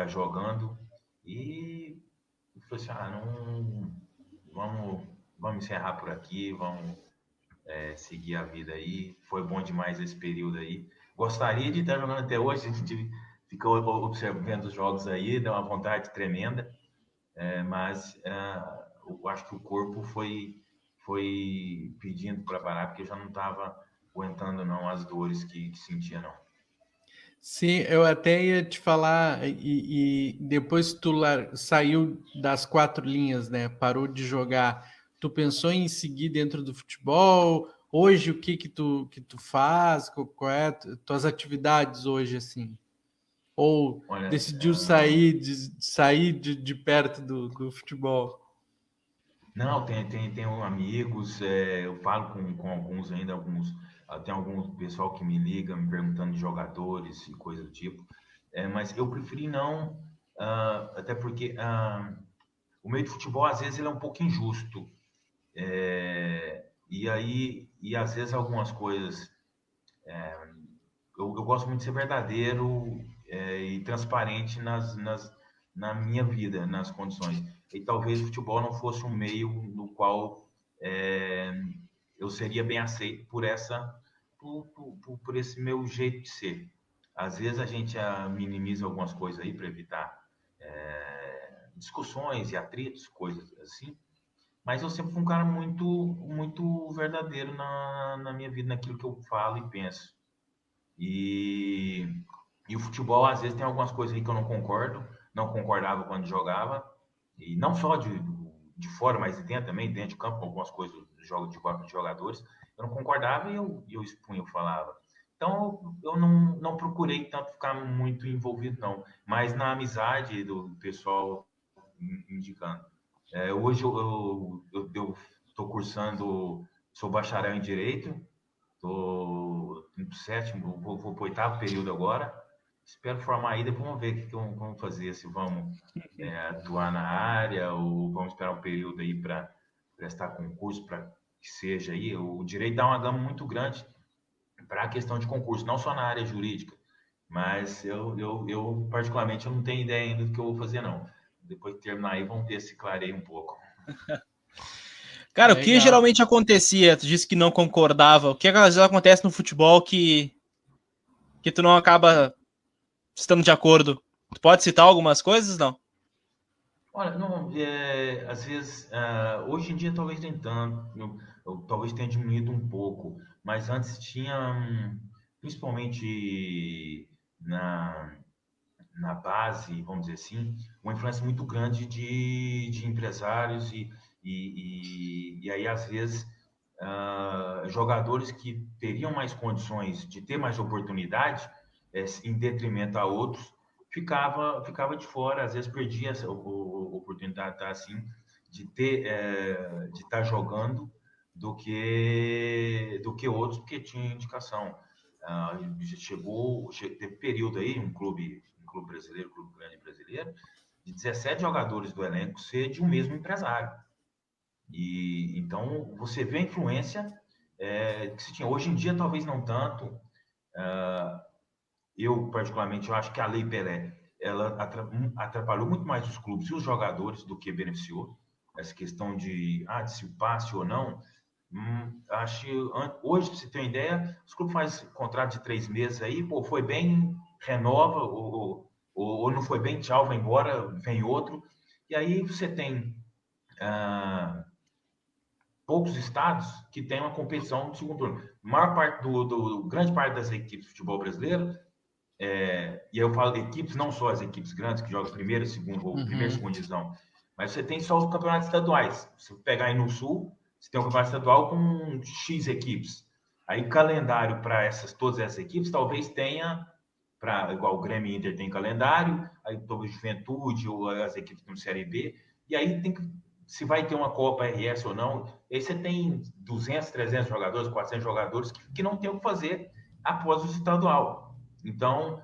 jogando, e eu falei assim, não, vamos encerrar por aqui, vamos seguir a vida aí, foi bom demais esse período aí. Gostaria de estar jogando até hoje, a gente fica observando os jogos aí, dá uma vontade tremenda, mas eu acho que o corpo foi pedindo para parar, porque eu já não estava aguentando não as dores que sentia não. Sim, eu até ia te falar, e depois tu saiu das 4 linhas, né? Parou de jogar. tu pensou em seguir dentro do futebol? Hoje, o que tu faz? Qual é tuas atividades hoje, assim? Ou Olha, decidiu sair de perto do futebol? não, tenho amigos, eu falo com alguns ainda, tem algum pessoal que me liga me perguntando de jogadores e coisa do tipo, mas eu preferi não, até porque o meio de futebol, às vezes, ele é um pouco injusto, e às vezes algumas coisas, eu gosto muito de ser verdadeiro e transparente na minha vida, nas condições. E talvez o futebol não fosse um meio no qual é, eu seria bem aceito por esse meu jeito de ser. Às vezes a gente minimiza algumas coisas aí para evitar discussões e atritos, coisas assim. Mas eu sempre fui um cara muito verdadeiro na minha vida, naquilo que eu falo e penso. E, e o futebol, às vezes, tem algumas coisas aí que eu não concordo, não concordava quando jogava, e não só de fora, mas de dentro também, dentro de campo, algumas coisas do jogo de jogadores, eu não concordava e eu expunha, eu falava. Então, eu não procurei tanto ficar muito envolvido, não, mas na amizade do pessoal indicando. Hoje eu estou cursando, sou bacharel em Direito, estou no sétimo, vou para o oitavo período agora. Espero formar aí, depois vamos ver o que vamos fazer, se vamos atuar na área ou vamos esperar um período aí para prestar concurso para que seja aí. O direito dá uma gama muito grande para a questão de concurso, não só na área jurídica, mas eu particularmente eu não tenho ideia ainda do que eu vou fazer, não. Depois de terminar aí, vamos ver se clareia um pouco. Cara, Legal. o que geralmente acontecia? Tu disse que não concordava. O que às vezes acontece no futebol que tu não acaba estando de acordo? Tu pode citar algumas coisas, não? Olha, não, às vezes, hoje em dia talvez nem tanto, talvez tenha diminuído um pouco, mas antes tinha, principalmente na base, vamos dizer assim, uma influência muito grande de empresários e aí, às vezes, jogadores que teriam mais condições de ter mais oportunidade, em detrimento a outros, ficava de fora, às vezes perdia essa oportunidade tá, assim, de estar jogando do que outros, porque tinha indicação. Teve período aí, um clube brasileiro, um clube grande brasileiro, de 17 jogadores do elenco ser de um mesmo empresário. E então você vê a influência que se tinha. Hoje em dia, talvez não tanto. Eu, particularmente, eu acho que a Lei Pelé ela atrapalhou muito mais os clubes e os jogadores do que beneficiou. Essa questão de se passe ou não. Acho hoje, para você ter uma ideia, os clubes fazem contrato de 3 meses aí, pô, foi bem, renova, ou não foi bem, tchau, vai embora, vem outro. E aí você tem poucos estados que tem uma competição de segundo turno. A maior parte grande parte das equipes de futebol brasileiro, e eu falo de equipes, não só as equipes grandes que jogam primeira, segunda ou primeira, segunda divisão, mas você tem só os campeonatos estaduais. Se você pegar aí no Sul, você tem um campeonato estadual com X equipes. Aí calendário para todas essas equipes talvez tenha, igual o Grêmio e Inter tem calendário, aí talvez Juventude ou as equipes do Série B, e aí tem que, se vai ter uma Copa RS ou não, aí você tem 200, 300 jogadores, 400 jogadores que não tem o que fazer após o estadual. Então,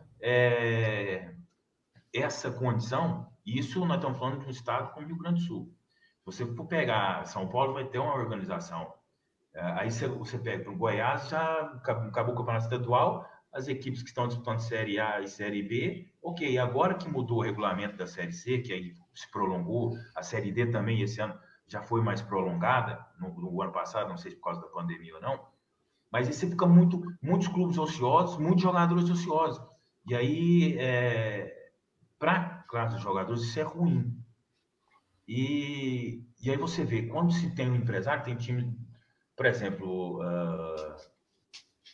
essa condição, isso nós estamos falando de um estado como o Rio Grande do Sul. Se você for pegar São Paulo, vai ter uma organização. Aí você pega para o Goiás, já acabou o campeonato estadual, as equipes que estão disputando Série A e Série B, ok, agora que mudou o regulamento da Série C, que aí se prolongou, a Série D também esse ano já foi mais prolongada, no ano passado, não sei se por causa da pandemia ou não, mas aí você fica muitos clubes ociosos, muitos jogadores ociosos. E aí, para a classe dos jogadores, isso é ruim. E aí você vê, quando se tem um empresário, tem time, por exemplo,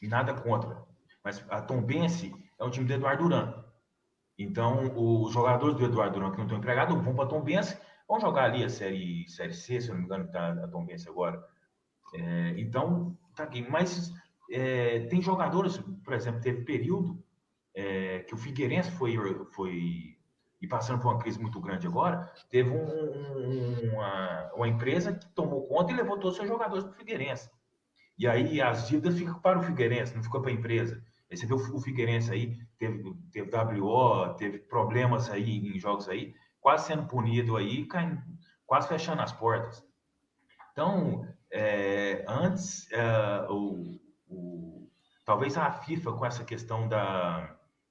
nada contra, mas a Tombense é um time do Eduardo Duran. Então, os jogadores do Eduardo Duran que não estão empregados vão para a Tombense, vão jogar ali a série C, se eu não me engano, tá a Tombense agora. Então, tá aqui. Mas tem jogadores, por exemplo, teve período que o Figueirense foi e passando por uma crise muito grande agora, teve uma empresa que tomou conta e levou todos os seus jogadores para o Figueirense. E aí as dívidas ficam para o Figueirense, não ficou para a empresa. Aí você vê o Figueirense aí, teve WO, teve problemas aí em jogos aí, quase sendo punido aí, quase fechando as portas. Então, antes, talvez a FIFA, com essa questão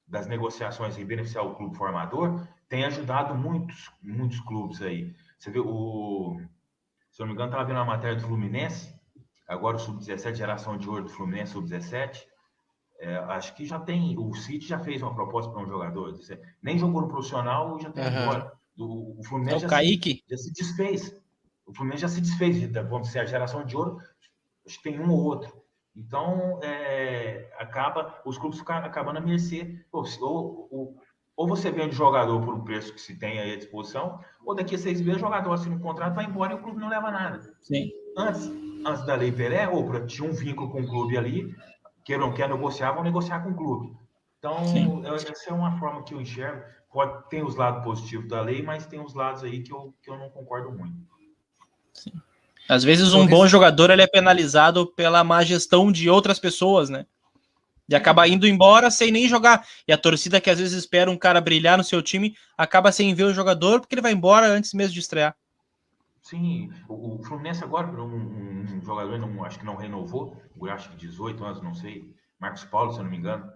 das negociações em beneficiar o clube formador, tenha ajudado muitos clubes aí. Você vê, se eu não me engano, estava vendo uma matéria do Fluminense, agora o Sub-17, geração de ouro do Fluminense, Sub-17, acho que já tem, o City já fez uma proposta para um jogador, nem jogou no profissional e já está embora. O Fluminense o Kaique já se desfez. O Fluminense já se desfez, vamos dizer, a geração de ouro, acho que tem um ou outro. Então, os clubes acabam à mercê. Ou você vende jogador por um preço que se tem aí à disposição, ou daqui a 6 meses o jogador assina um contrato, vai embora e o clube não leva nada. Sim. Antes da Lei Pelé, tinha um vínculo com o clube ali, que não quer negociar, vão negociar com o clube. Então, essa é uma forma que eu enxergo. Tem os lados positivos da lei, mas tem os lados aí que eu não concordo muito. Sim. Às vezes um bom jogador ele é penalizado pela má gestão de outras pessoas, né? E acaba indo embora sem nem jogar. E a torcida que às vezes espera um cara brilhar no seu time, acaba sem ver o jogador porque ele vai embora antes mesmo de estrear. Sim, o Fluminense agora, um jogador, acho que não renovou, acho que 18 anos, não sei, Marcos Paulo, se eu não me engano.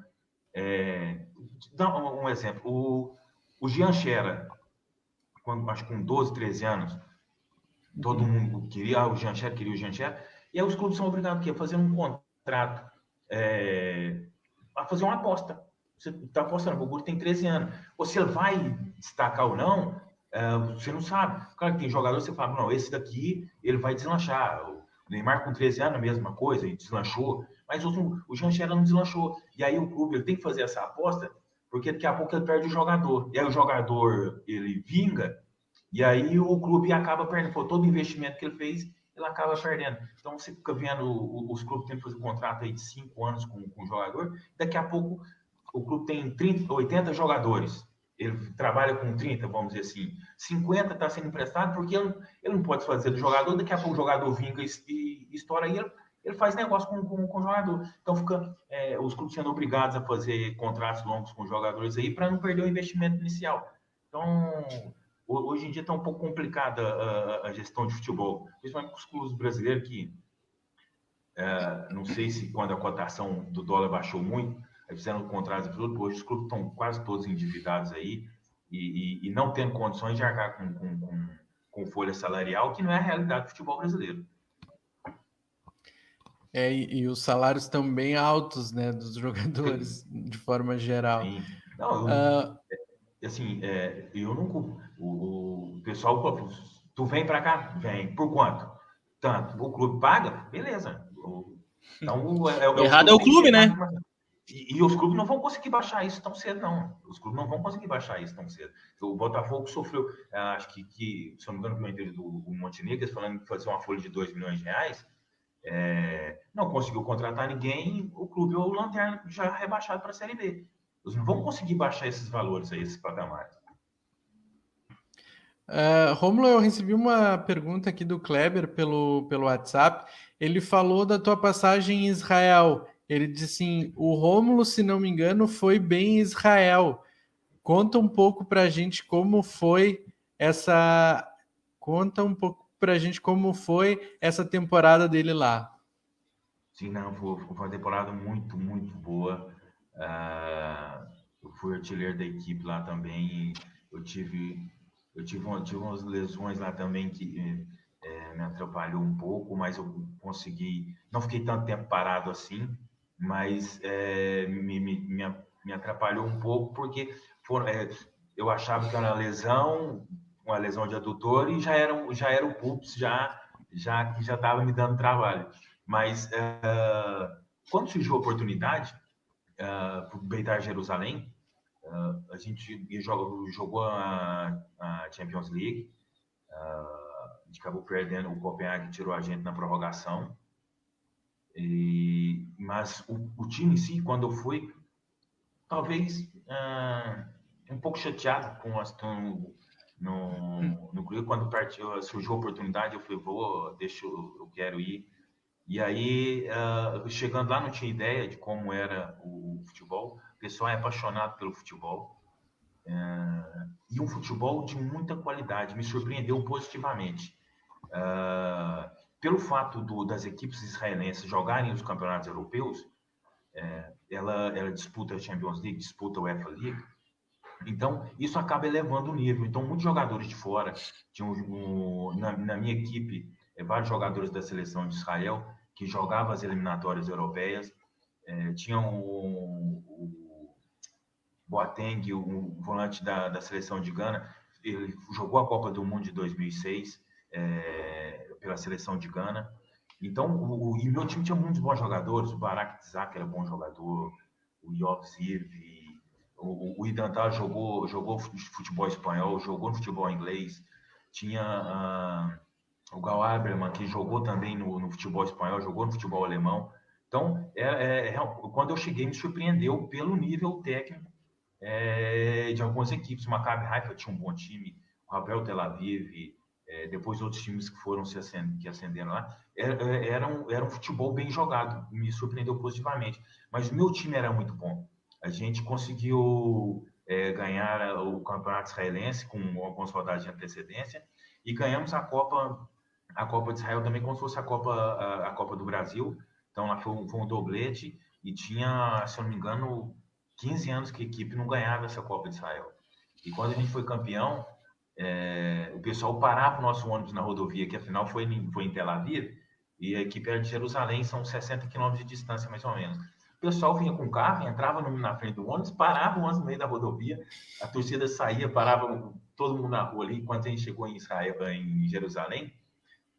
Dá um exemplo, o Jean Xera, acho que com 12, 13 anos, todo mundo queria o Jean Xera, e aí os clubes são obrigados a fazer um contrato, a fazer uma aposta. Você está apostando, o Gugu tem 13 anos. Ou se ele vai destacar ou não, você não sabe. Claro que tem jogador, você fala, não, esse daqui, ele vai deslanchar. O Neymar com 13 anos, a mesma coisa, e deslanchou. Mas o Jean Xera não deslanchou. E aí o clube ele tem que fazer essa aposta, porque daqui a pouco ele perde o jogador. E aí o jogador, ele vinga, e aí o clube acaba perdendo. Todo o investimento que ele fez, ele acaba perdendo. Então você fica vendo os clubes têm que fazer um contrato aí de 5 anos com o jogador. Daqui a pouco o clube tem 80 jogadores. Ele trabalha com 30, vamos dizer assim. 50 está sendo emprestado porque ele não pode fazer do jogador. Daqui a pouco o jogador vinga e estoura aí, ele faz negócio com o jogador. Então fica os clubes sendo obrigados a fazer contratos longos com jogadores aí para não perder o investimento inicial. Então, hoje em dia está um pouco complicada a gestão de futebol, principalmente com os clubes brasileiros que não sei se quando a cotação do dólar baixou muito, fizeram contratos e tudo, hoje os clubes estão quase todos endividados aí e não tendo condições de arcar com folha salarial, que não é a realidade do futebol brasileiro. E os salários estão bem altos, né, dos jogadores, de forma geral. Sim. Não, eu não culpo. O pessoal, tu vem para cá? Vem. Por quanto? Tanto. O clube paga? Beleza. Então, errado é o clube, né? E os clubes não vão conseguir baixar isso tão cedo, não. Os clubes não vão conseguir baixar isso tão cedo. O Botafogo sofreu, acho que se eu não me engano, pelo do Montenegro, falando que fazer uma folha de 2 milhões de reais, não conseguiu contratar ninguém, o clube ou o Lanterna já rebaixado para a Série B. Eles não vão conseguir baixar esses valores aí, esses patamares. Rômulo, eu recebi uma pergunta aqui do Kleber pelo WhatsApp. Ele falou da tua passagem em Israel. Ele disse assim, o Rômulo, se não me engano, foi bem em Israel. Conta um pouco para a gente como foi essa temporada dele lá. Sim, não, foi uma temporada muito, muito boa. Eu fui artilheiro da equipe lá também. Eu tive umas lesões lá também que me atrapalhou um pouco, mas eu consegui. Não fiquei tanto tempo parado assim, mas me atrapalhou um pouco porque eu achava que era uma lesão de adutor e já era o pulps que já estava me dando trabalho. Mas quando surgiu a oportunidade para o Beitar Jerusalém, a gente jogou a Champions League. A gente acabou perdendo, o Copenhague tirou a gente na prorrogação. Mas o time em si, quando eu fui, talvez um pouco chateado com a situação no clube. Quando surgiu a oportunidade, eu falei, eu quero ir. E aí, chegando lá, não tinha ideia de como era o futebol. O pessoal é apaixonado pelo futebol. E um futebol de muita qualidade, me surpreendeu positivamente. Pelo fato das equipes israelenses jogarem os campeonatos europeus, ela disputa a Champions League, disputa a UEFA League, então isso acaba elevando o nível. Então, muitos jogadores de fora, na minha equipe, vários jogadores da seleção de Israel que jogavam as eliminatórias europeias, tinham o Boateng, o volante da seleção de Gana, ele jogou a Copa do Mundo de 2006 pela seleção de Gana. Então, e meu time tinha muitos bons jogadores. O Barak Tzak era bom jogador, o Yov Ziv, o Idantar jogou futebol espanhol, jogou no futebol inglês. Tinha o Gal Aberman, que jogou também no futebol espanhol, jogou no futebol alemão. Então, quando eu cheguei, me surpreendeu pelo nível técnico de algumas equipes. O Maccabi Haifa tinha um bom time, o Hapoel Tel Aviv, depois outros times que foram que ascenderam lá, era um futebol bem jogado, me surpreendeu positivamente. Mas o meu time era muito bom. A gente conseguiu ganhar o campeonato israelense com algumas rodadas de antecedência e ganhamos a Copa de Israel também, como se fosse a Copa do Brasil. Então lá foi um doblete e tinha, se eu não me engano, 15 anos que a equipe não ganhava essa Copa de Israel. E quando a gente foi campeão, o pessoal parava o nosso ônibus na rodovia, que afinal foi em Tel Aviv, e a equipe era de Jerusalém, são 60 quilômetros de distância mais ou menos. O pessoal vinha com o carro, entrava na frente do ônibus, parava o ônibus no meio da rodovia, a torcida saía, parava todo mundo na rua ali, enquanto a gente chegou em Jerusalém,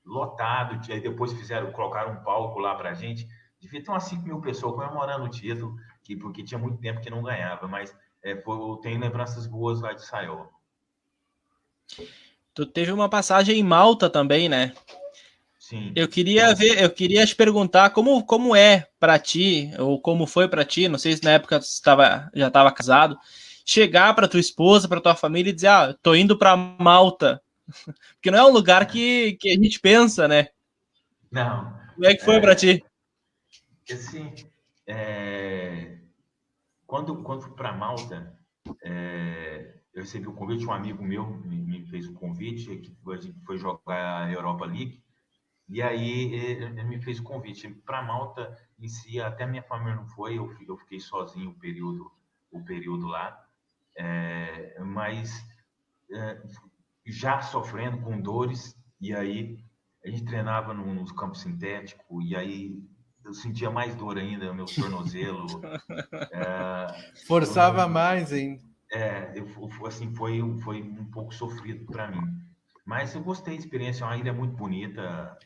lotado, aí depois colocaram um palco lá pra gente, devia ter umas 5 mil pessoas comemorando o título, porque tinha muito tempo que não ganhava, mas eu tenho lembranças boas lá de Israel. Tu teve uma passagem em Malta também, né? Sim. Eu queria te perguntar como é para ti, ou como foi para ti, não sei se na época você já estava casado, chegar para tua esposa, para tua família e dizer, tô indo para Malta. Porque não é um lugar que a gente pensa, né? Não. Como é que foi para ti? Assim, quando fui para Malta, eu recebi o convite, um amigo meu me fez o convite, a gente foi jogar a Europa League, e aí ele me fez o convite. Para Malta em si, até minha família não foi, eu fiquei sozinho o período lá, mas já sofrendo com dores, e aí a gente treinava nos campos sintéticos, e aí eu sentia mais dor ainda, meu tornozelo. Forçava mais, hein? Assim, foi um pouco sofrido para mim. Mas eu gostei da experiência, é uma ilha muito bonita,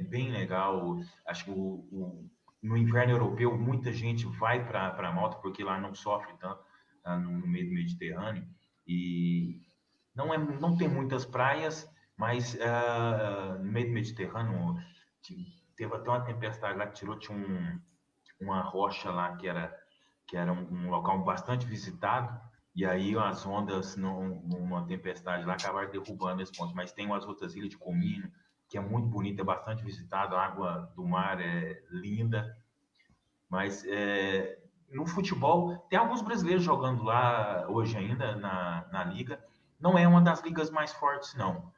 bem legal. Acho que no inverno europeu muita gente vai para Malta, porque lá não sofre tanto no meio do Mediterrâneo. E não tem muitas praias, mas no meio do Mediterrâneo teve até uma tempestade lá que tinha uma rocha lá que era um local bastante visitado, e aí as ondas numa tempestade lá acabaram derrubando esse ponto. Mas tem umas outras ilhas de Comino, que é muito bonita, é bastante visitada, a água do mar é linda, mas no futebol, tem alguns brasileiros jogando lá hoje ainda na liga, não é uma das ligas mais fortes, não.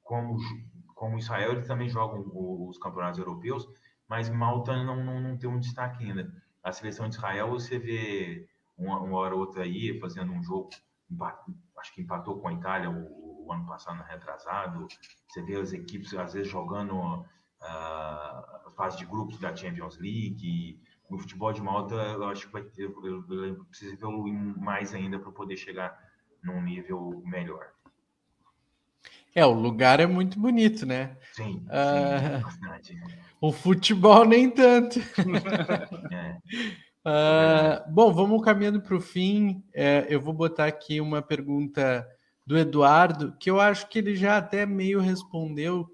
Como Israel, eles também jogam os campeonatos europeus, mas Malta não tem um destaque ainda. A seleção de Israel, você vê uma hora ou outra aí fazendo um jogo, acho que empatou com a Itália o ano passado, retrasado. Você vê as equipes, às vezes, jogando a fase de grupos da Champions League. No futebol de Malta, eu acho que eu preciso evoluir mais ainda para poder chegar num nível melhor. O lugar é muito bonito, né? Sim, bastante. O futebol nem tanto. Bom, vamos caminhando para o fim. Eu vou botar aqui uma pergunta do Eduardo, que eu acho que ele já até meio respondeu,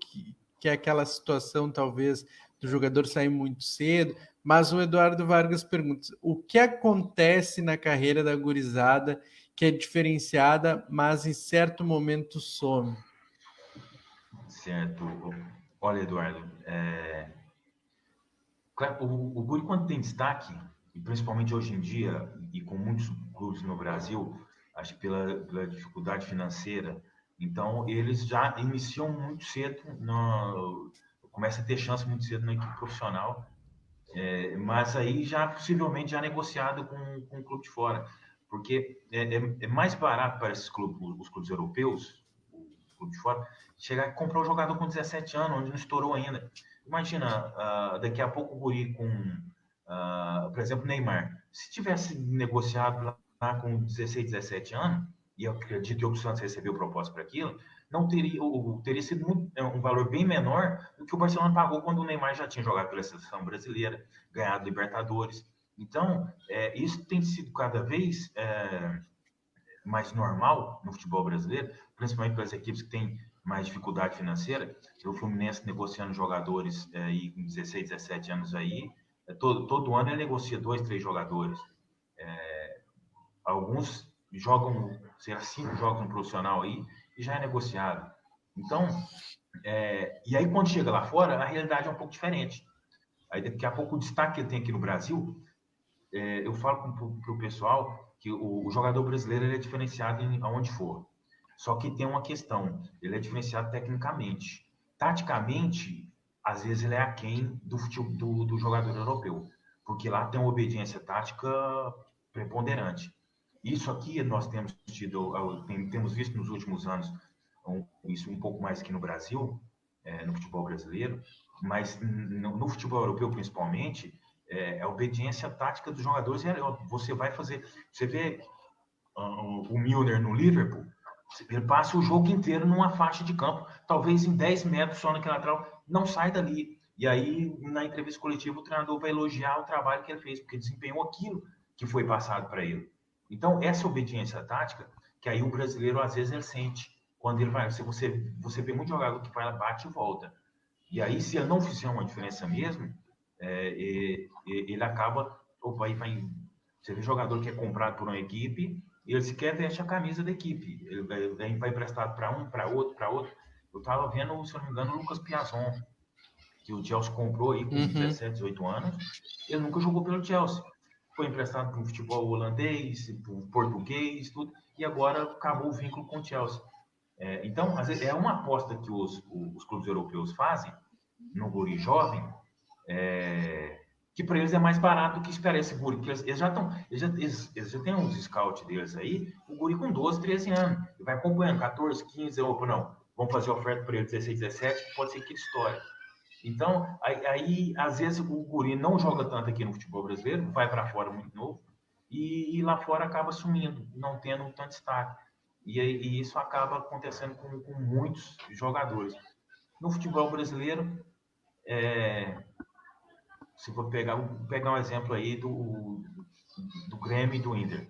que é aquela situação, talvez, do jogador sair muito cedo, mas o Eduardo Vargas pergunta: o que acontece na carreira da gurizada que é diferenciada, mas em certo momento some? Certo. Olha, Eduardo, claro, o guri, quando tem destaque, e principalmente hoje em dia, e com muitos clubes no Brasil, acho que pela dificuldade financeira, então eles já iniciam muito cedo, começa a ter chance muito cedo na equipe profissional, mas aí já possivelmente já negociado com o clube de fora, porque é mais barato para esses clubes, os clubes europeus, o clube de fora, chegar e comprar um jogador com 17 anos, onde não estourou ainda. Imagina, daqui a pouco o guri com, por exemplo, Neymar, se tivesse negociado lá com 16, 17 anos, e eu acredito que o Santos recebeu proposta para aquilo, não teria sido um valor bem menor do que o Barcelona pagou quando o Neymar já tinha jogado pela seleção brasileira, ganhado Libertadores. Então, isso tem sido cada vez mais normal no futebol brasileiro, principalmente para as equipes que têm mais dificuldade financeira. O Fluminense negociando jogadores aí com 16, 17 anos aí, todo ano ele negocia 2, 3 jogadores. Alguns jogam, sei lá, 5 jogos no profissional aí e já é negociado. Então, e aí quando chega lá fora, a realidade é um pouco diferente. Aí daqui a pouco o destaque que ele tem aqui no Brasil, eu falo para o pessoal que o jogador brasileiro ele é diferenciado aonde for. Só que tem uma questão, ele é diferenciado tecnicamente. Taticamente, às vezes ele é aquém do jogador europeu, porque lá tem uma obediência tática preponderante. Isso aqui nós temos temos visto nos últimos anos, isso um pouco mais aqui no Brasil, no futebol brasileiro, mas no futebol europeu principalmente, a obediência tática dos jogadores. Você vai fazer, você vê o Milner no Liverpool, ele passa o jogo inteiro numa faixa de campo, talvez em 10 metros só naquele lateral, não sai dali. E aí, na entrevista coletiva, o treinador vai elogiar o trabalho que ele fez, porque desempenhou aquilo que foi passado para ele. Então, essa obediência tática, que aí o brasileiro, às vezes, ele sente. Quando ele vai, você vê muito jogador que vai lá, bate e volta. E aí, se ele não fizer uma diferença mesmo, ele acaba. Opa, aí vai. Você vê jogador que é comprado por uma equipe, e ele sequer veste a camisa da equipe. Ele vai emprestado para um, para outro, para outro. Eu estava vendo, se eu não me engano, o Lucas Piazon, que o Chelsea comprou aí com 17, 18 anos. Ele nunca jogou pelo Chelsea. Foi emprestado para o futebol holandês, para o português, tudo, e agora acabou o vínculo com o Chelsea. Então, às vezes, é uma aposta que os clubes europeus fazem no guri jovem, que para eles é mais barato do que esperar esse guri, porque eles já estão, eles já têm uns scouts deles aí, o guri com 12, 13 anos, ele vai acompanhando, 14, 15, opa, não, vamos fazer oferta para ele 16, 17, que pode ser que história. Então, aí, às vezes o guri não joga tanto aqui no futebol brasileiro, vai para fora muito novo, e lá fora acaba sumindo, não tendo tanto destaque. E isso acaba acontecendo com muitos jogadores. No futebol brasileiro, se for pegar um exemplo aí do Grêmio e do Inter.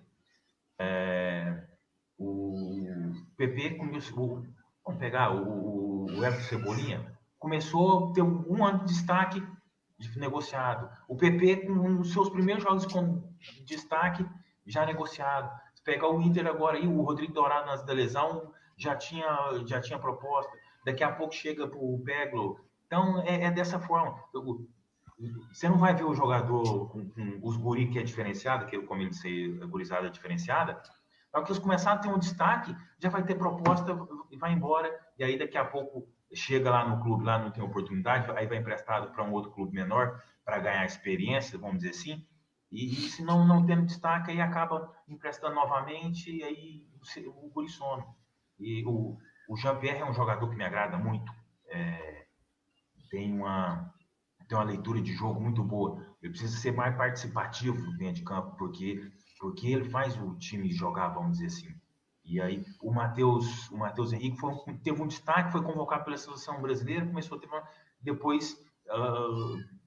O PP começou, vamos pegar o Everton Cebolinha, começou a ter um ano de destaque negociado. O PP, com os seus primeiros jogos com destaque, já negociado. Se pegar o Inter agora aí, o Rodrigo Dourado nas da lesão já tinha proposta. Daqui a pouco chega para o Peglo. Então, é dessa forma. Você não vai ver o jogador com os guri que é diferenciado, que como ele disse, a gurizada é diferenciada. Na hora que eles começarem a ter um destaque, já vai ter proposta e vai embora. E aí daqui a pouco chega lá no clube, lá não tem oportunidade, aí vai emprestado para um outro clube menor para ganhar experiência, vamos dizer assim. E se não tendo destaque, aí acaba emprestando novamente e aí o guri some. E o Jean-Pierre é um jogador que me agrada muito. Tem uma leitura de jogo muito boa. Ele precisa ser mais participativo dentro de campo, porque ele faz o time jogar, vamos dizer assim. E aí o Matheus Henrique teve um destaque, foi convocado pela seleção brasileira, começou a ter depois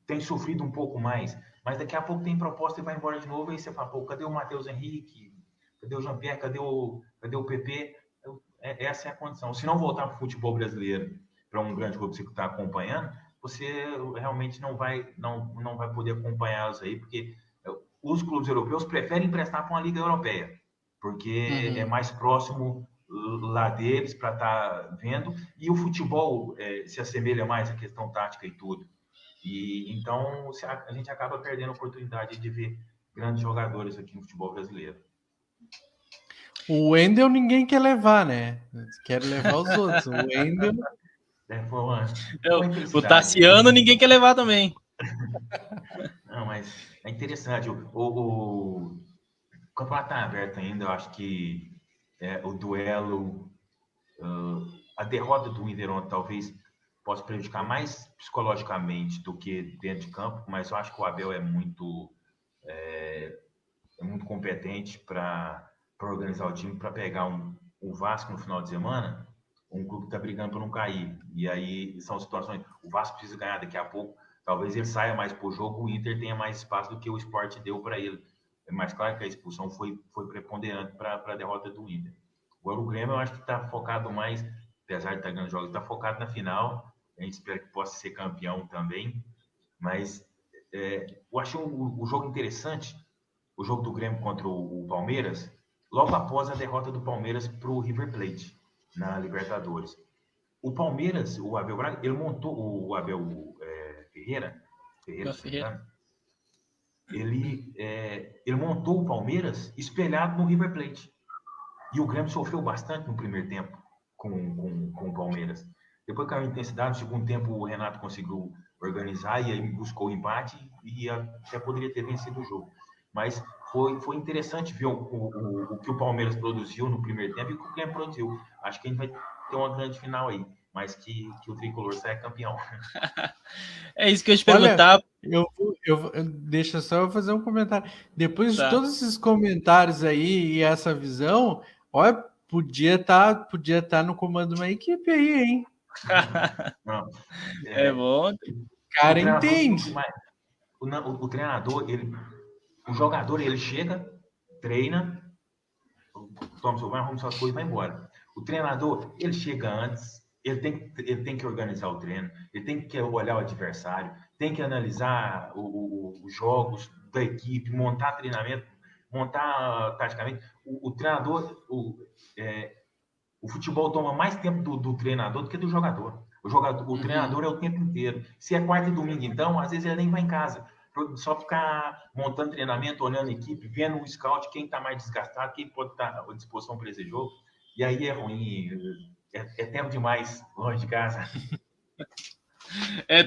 tem sofrido um pouco mais. mas daqui a pouco tem proposta e vai embora de novo, aí você fala, pô, cadê o Matheus Henrique? Cadê o Jean-Pierre? Cadê o PP? Essa é a condição. Se não voltar para o futebol brasileiro, para um grande clube que você está acompanhando, você realmente não vai poder acompanhá-los aí, porque os clubes europeus preferem emprestar para uma liga europeia, porque é mais próximo lá deles para estar vendo, e o futebol se assemelha mais à questão tática e tudo. E então a gente acaba perdendo a oportunidade de ver grandes jogadores aqui no futebol brasileiro. O Wendel ninguém quer levar, né? Quer levar os outros. O Wendel... Foi uma O infelicidade. Tassiano ninguém quer levar também. Não, mas é interessante. O campeonato está aberto ainda. Eu acho que o duelo, a derrota do Inter ontem talvez possa prejudicar mais psicologicamente do que dentro de campo, mas eu acho que o Abel é muito competente para organizar o time, para pegar o Vasco no final de semana, um clube que está brigando para não cair. E aí são situações. O Vasco precisa ganhar daqui a pouco. Talvez ele saia mais para o jogo, o Inter tenha mais espaço do que o Sport deu para ele. É mais claro que a expulsão foi preponderante para a derrota do Inter. Agora o Grêmio eu acho que está focado mais, apesar de estar ganhando jogos, está focado na final. A gente espera que possa ser campeão também. Mas eu achei o jogo interessante, o jogo do Grêmio contra o Palmeiras, logo após a derrota do Palmeiras para o River Plate na Libertadores. O Palmeiras, o Abel Braga, ele montou o Abel Ferreira, ele montou o Palmeiras espelhado no River Plate. E o Grêmio sofreu bastante no primeiro tempo com o Palmeiras. Depois caiu a intensidade, no segundo tempo o Renato conseguiu organizar e aí buscou o empate e até poderia ter vencido o jogo. Mas foi interessante ver o que o Palmeiras produziu no primeiro tempo e o que o Grêmio produziu. Acho que a gente vai ter uma grande final aí, mas que o Tricolor saia campeão. É isso que eu ia te perguntar. Deixa só eu fazer um comentário. Depois de todos esses comentários aí e essa visão, olha, podia tá no comando de uma equipe aí, hein? Não, é bom. O cara entende. O treinador, o jogador, ele chega, treina, toma seu banho, arruma suas coisas e vai embora. O treinador, ele chega antes, ele tem que organizar o treino, ele tem que olhar o adversário, tem que analisar os jogos da equipe, montar treinamento, montar taticamente. O treinador, o futebol toma mais tempo do treinador do que do jogador. O treinador é o tempo inteiro. Se é quarta e domingo, então, às vezes ele nem vai em casa. Só ficar montando treinamento, olhando a equipe, vendo o scout, quem está mais desgastado, quem pode estar à disposição para esse jogo. E aí é ruim. É tempo demais longe de casa.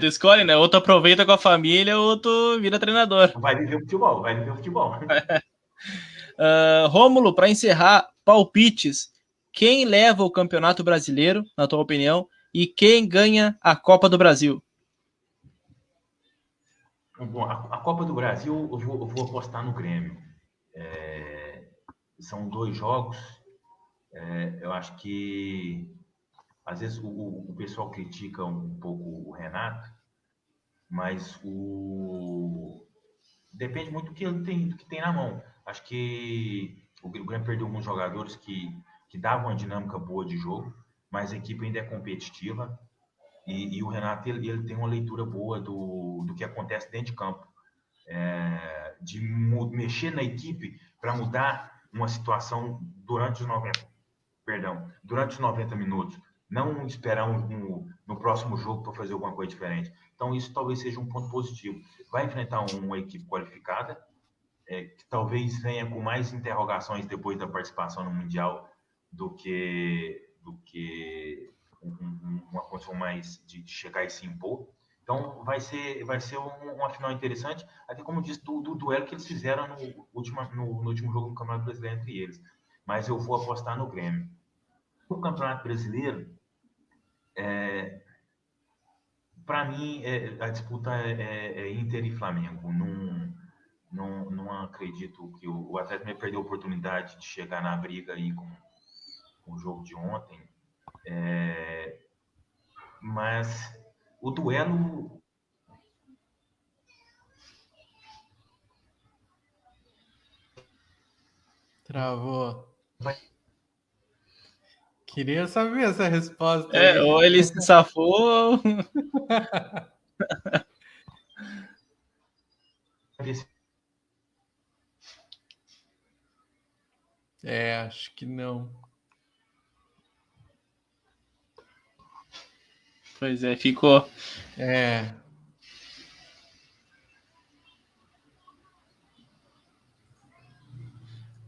Tu escolhe, né? Outro aproveita com a família, outro vira treinador. Vai viver o futebol. Rômulo, para encerrar, palpites. Quem leva o Campeonato Brasileiro, na tua opinião, e quem ganha a Copa do Brasil? Bom, a Copa do Brasil eu vou apostar no Grêmio. São 2 jogos. Eu acho que às vezes o pessoal critica um pouco o Renato, mas depende muito do que tem na mão. Acho que o Grêmio perdeu alguns jogadores que davam uma dinâmica boa de jogo, mas a equipe ainda é competitiva e o Renato ele tem uma leitura boa do que acontece dentro de campo, de mexer na equipe para mudar uma situação durante os 90 minutos. Não esperar no próximo jogo para fazer alguma coisa diferente. Então, isso talvez seja um ponto positivo. Vai enfrentar uma equipe qualificada, que talvez venha com mais interrogações depois da participação no Mundial do que uma condição mais de chegar e se impor. Então, vai ser uma final interessante, até como disse, do duelo que eles fizeram no último jogo do Campeonato Brasileiro entre eles. Mas eu vou apostar no Grêmio. No Campeonato Brasileiro, para mim, a disputa é Inter e Flamengo. Não acredito que o Atlético perdeu a oportunidade de chegar na briga aí com o jogo de ontem. Mas o duelo Travou. Queria saber essa resposta É, aí. ou ele se safou. Acho que não. Pois é, ficou.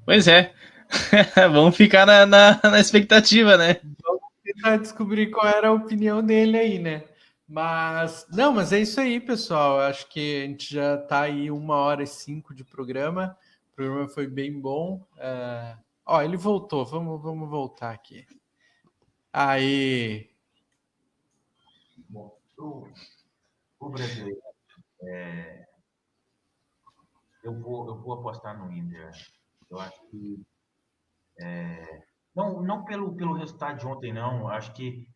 Pois é. Vamos ficar na expectativa, né? Vamos tentar descobrir qual era a opinião dele aí, né? Mas é isso aí, pessoal. Acho que a gente já está aí 1h05 de programa. O programa foi bem bom. Ele voltou. Vamos voltar aqui. Aí. Bom, o brasileiro, eu vou apostar no Inter. Eu acho que não pelo resultado de ontem, não. Acho que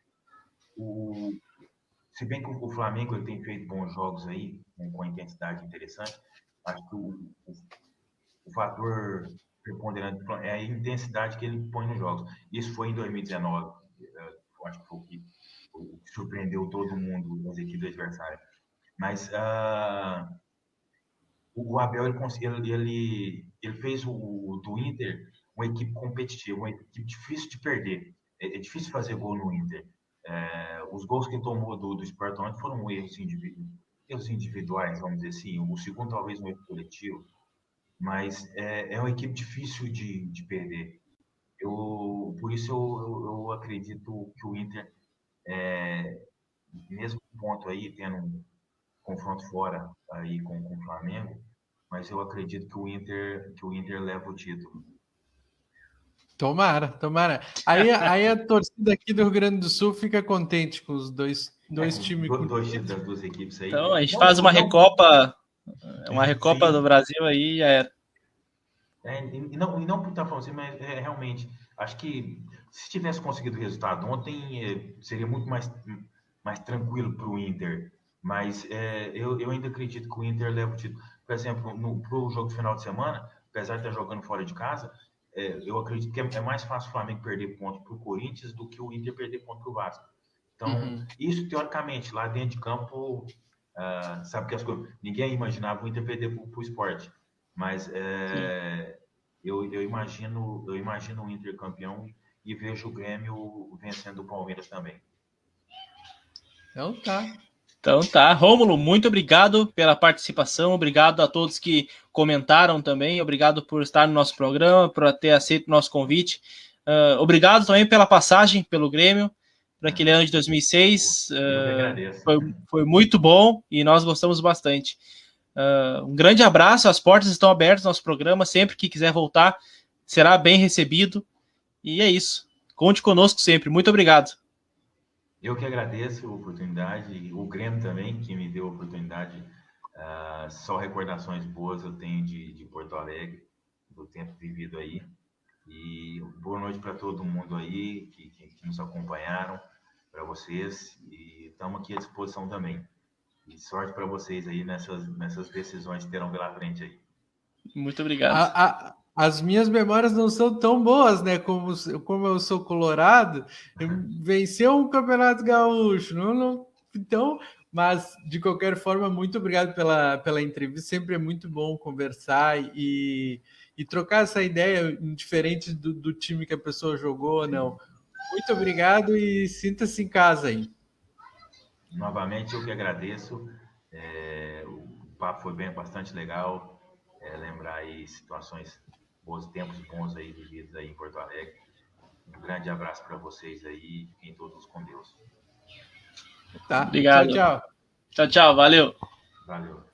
se bem que o Flamengo ele tem feito bons jogos aí, com intensidade interessante, acho que o fator preponderante é a intensidade que ele põe nos jogos. Isso foi em 2019. Eu acho que foi o que surpreendeu todo mundo nas equipes adversárias. Mas o Abel ele fez do Inter uma equipe competitiva, uma equipe difícil de perder. É difícil fazer gol no Inter. Os gols que tomou do Sport ontem foram erros individuais, vamos dizer assim. O segundo talvez um erro coletivo, mas é uma equipe difícil de perder. Por isso eu acredito que o Inter, mesmo ponto aí, tendo um confronto fora aí com o Flamengo, mas eu acredito que o Inter leva o título. Tomara. Aí a torcida aqui do Rio Grande do Sul fica contente com os dois times. Dois títulos das duas equipes aí. Então a gente faz uma recopa Sim. do Brasil aí, já era. E não por estar falando assim, mas realmente, acho que se tivesse conseguido o resultado ontem, seria muito mais tranquilo para o Inter. Mas eu ainda acredito que o Inter leva o título. Por exemplo, para o jogo final de semana, apesar de estar jogando fora de casa, eu acredito que é mais fácil o Flamengo perder ponto para o Corinthians do que o Inter perder ponto para o Vasco. Então, isso teoricamente, lá dentro de campo, sabe que as coisas. Ninguém imaginava o Inter perder para o Sport. Mas eu imagino o Inter campeão e vejo o Grêmio vencendo o Palmeiras também. Então tá. Rômulo, muito obrigado pela participação, obrigado a todos que comentaram também, obrigado por estar no nosso programa, por ter aceito o nosso convite. Obrigado também pela passagem pelo Grêmio, para aquele ano de 2006. Eu que agradeço. Foi muito bom e nós gostamos bastante. Um grande abraço, as portas estão abertas no nosso programa, sempre que quiser voltar, será bem recebido. E é isso. Conte conosco sempre. Muito obrigado. Eu que agradeço a oportunidade, o Grêmio também, que me deu a oportunidade. Só recordações boas eu tenho de Porto Alegre, do tempo vivido aí. E boa noite para todo mundo aí que nos acompanharam, para vocês. E estamos aqui à disposição também. E sorte para vocês aí nessas decisões que terão pela frente aí. Muito obrigado. As minhas memórias não são tão boas, né? Como eu sou colorado, venceu um Campeonato Gaúcho. Então, mas de qualquer forma, muito obrigado pela entrevista. Sempre é muito bom conversar e trocar essa ideia, indiferente do time que a pessoa jogou ou não. Muito obrigado e sinta-se em casa aí. Novamente, eu que agradeço. O papo foi bastante legal. Lembrar aí situações, bons tempos bons aí vividos aí em Porto Alegre. Um grande abraço para vocês aí. Fiquem todos com Deus. Tá. Obrigado. Tchau. Tchau, valeu. Valeu.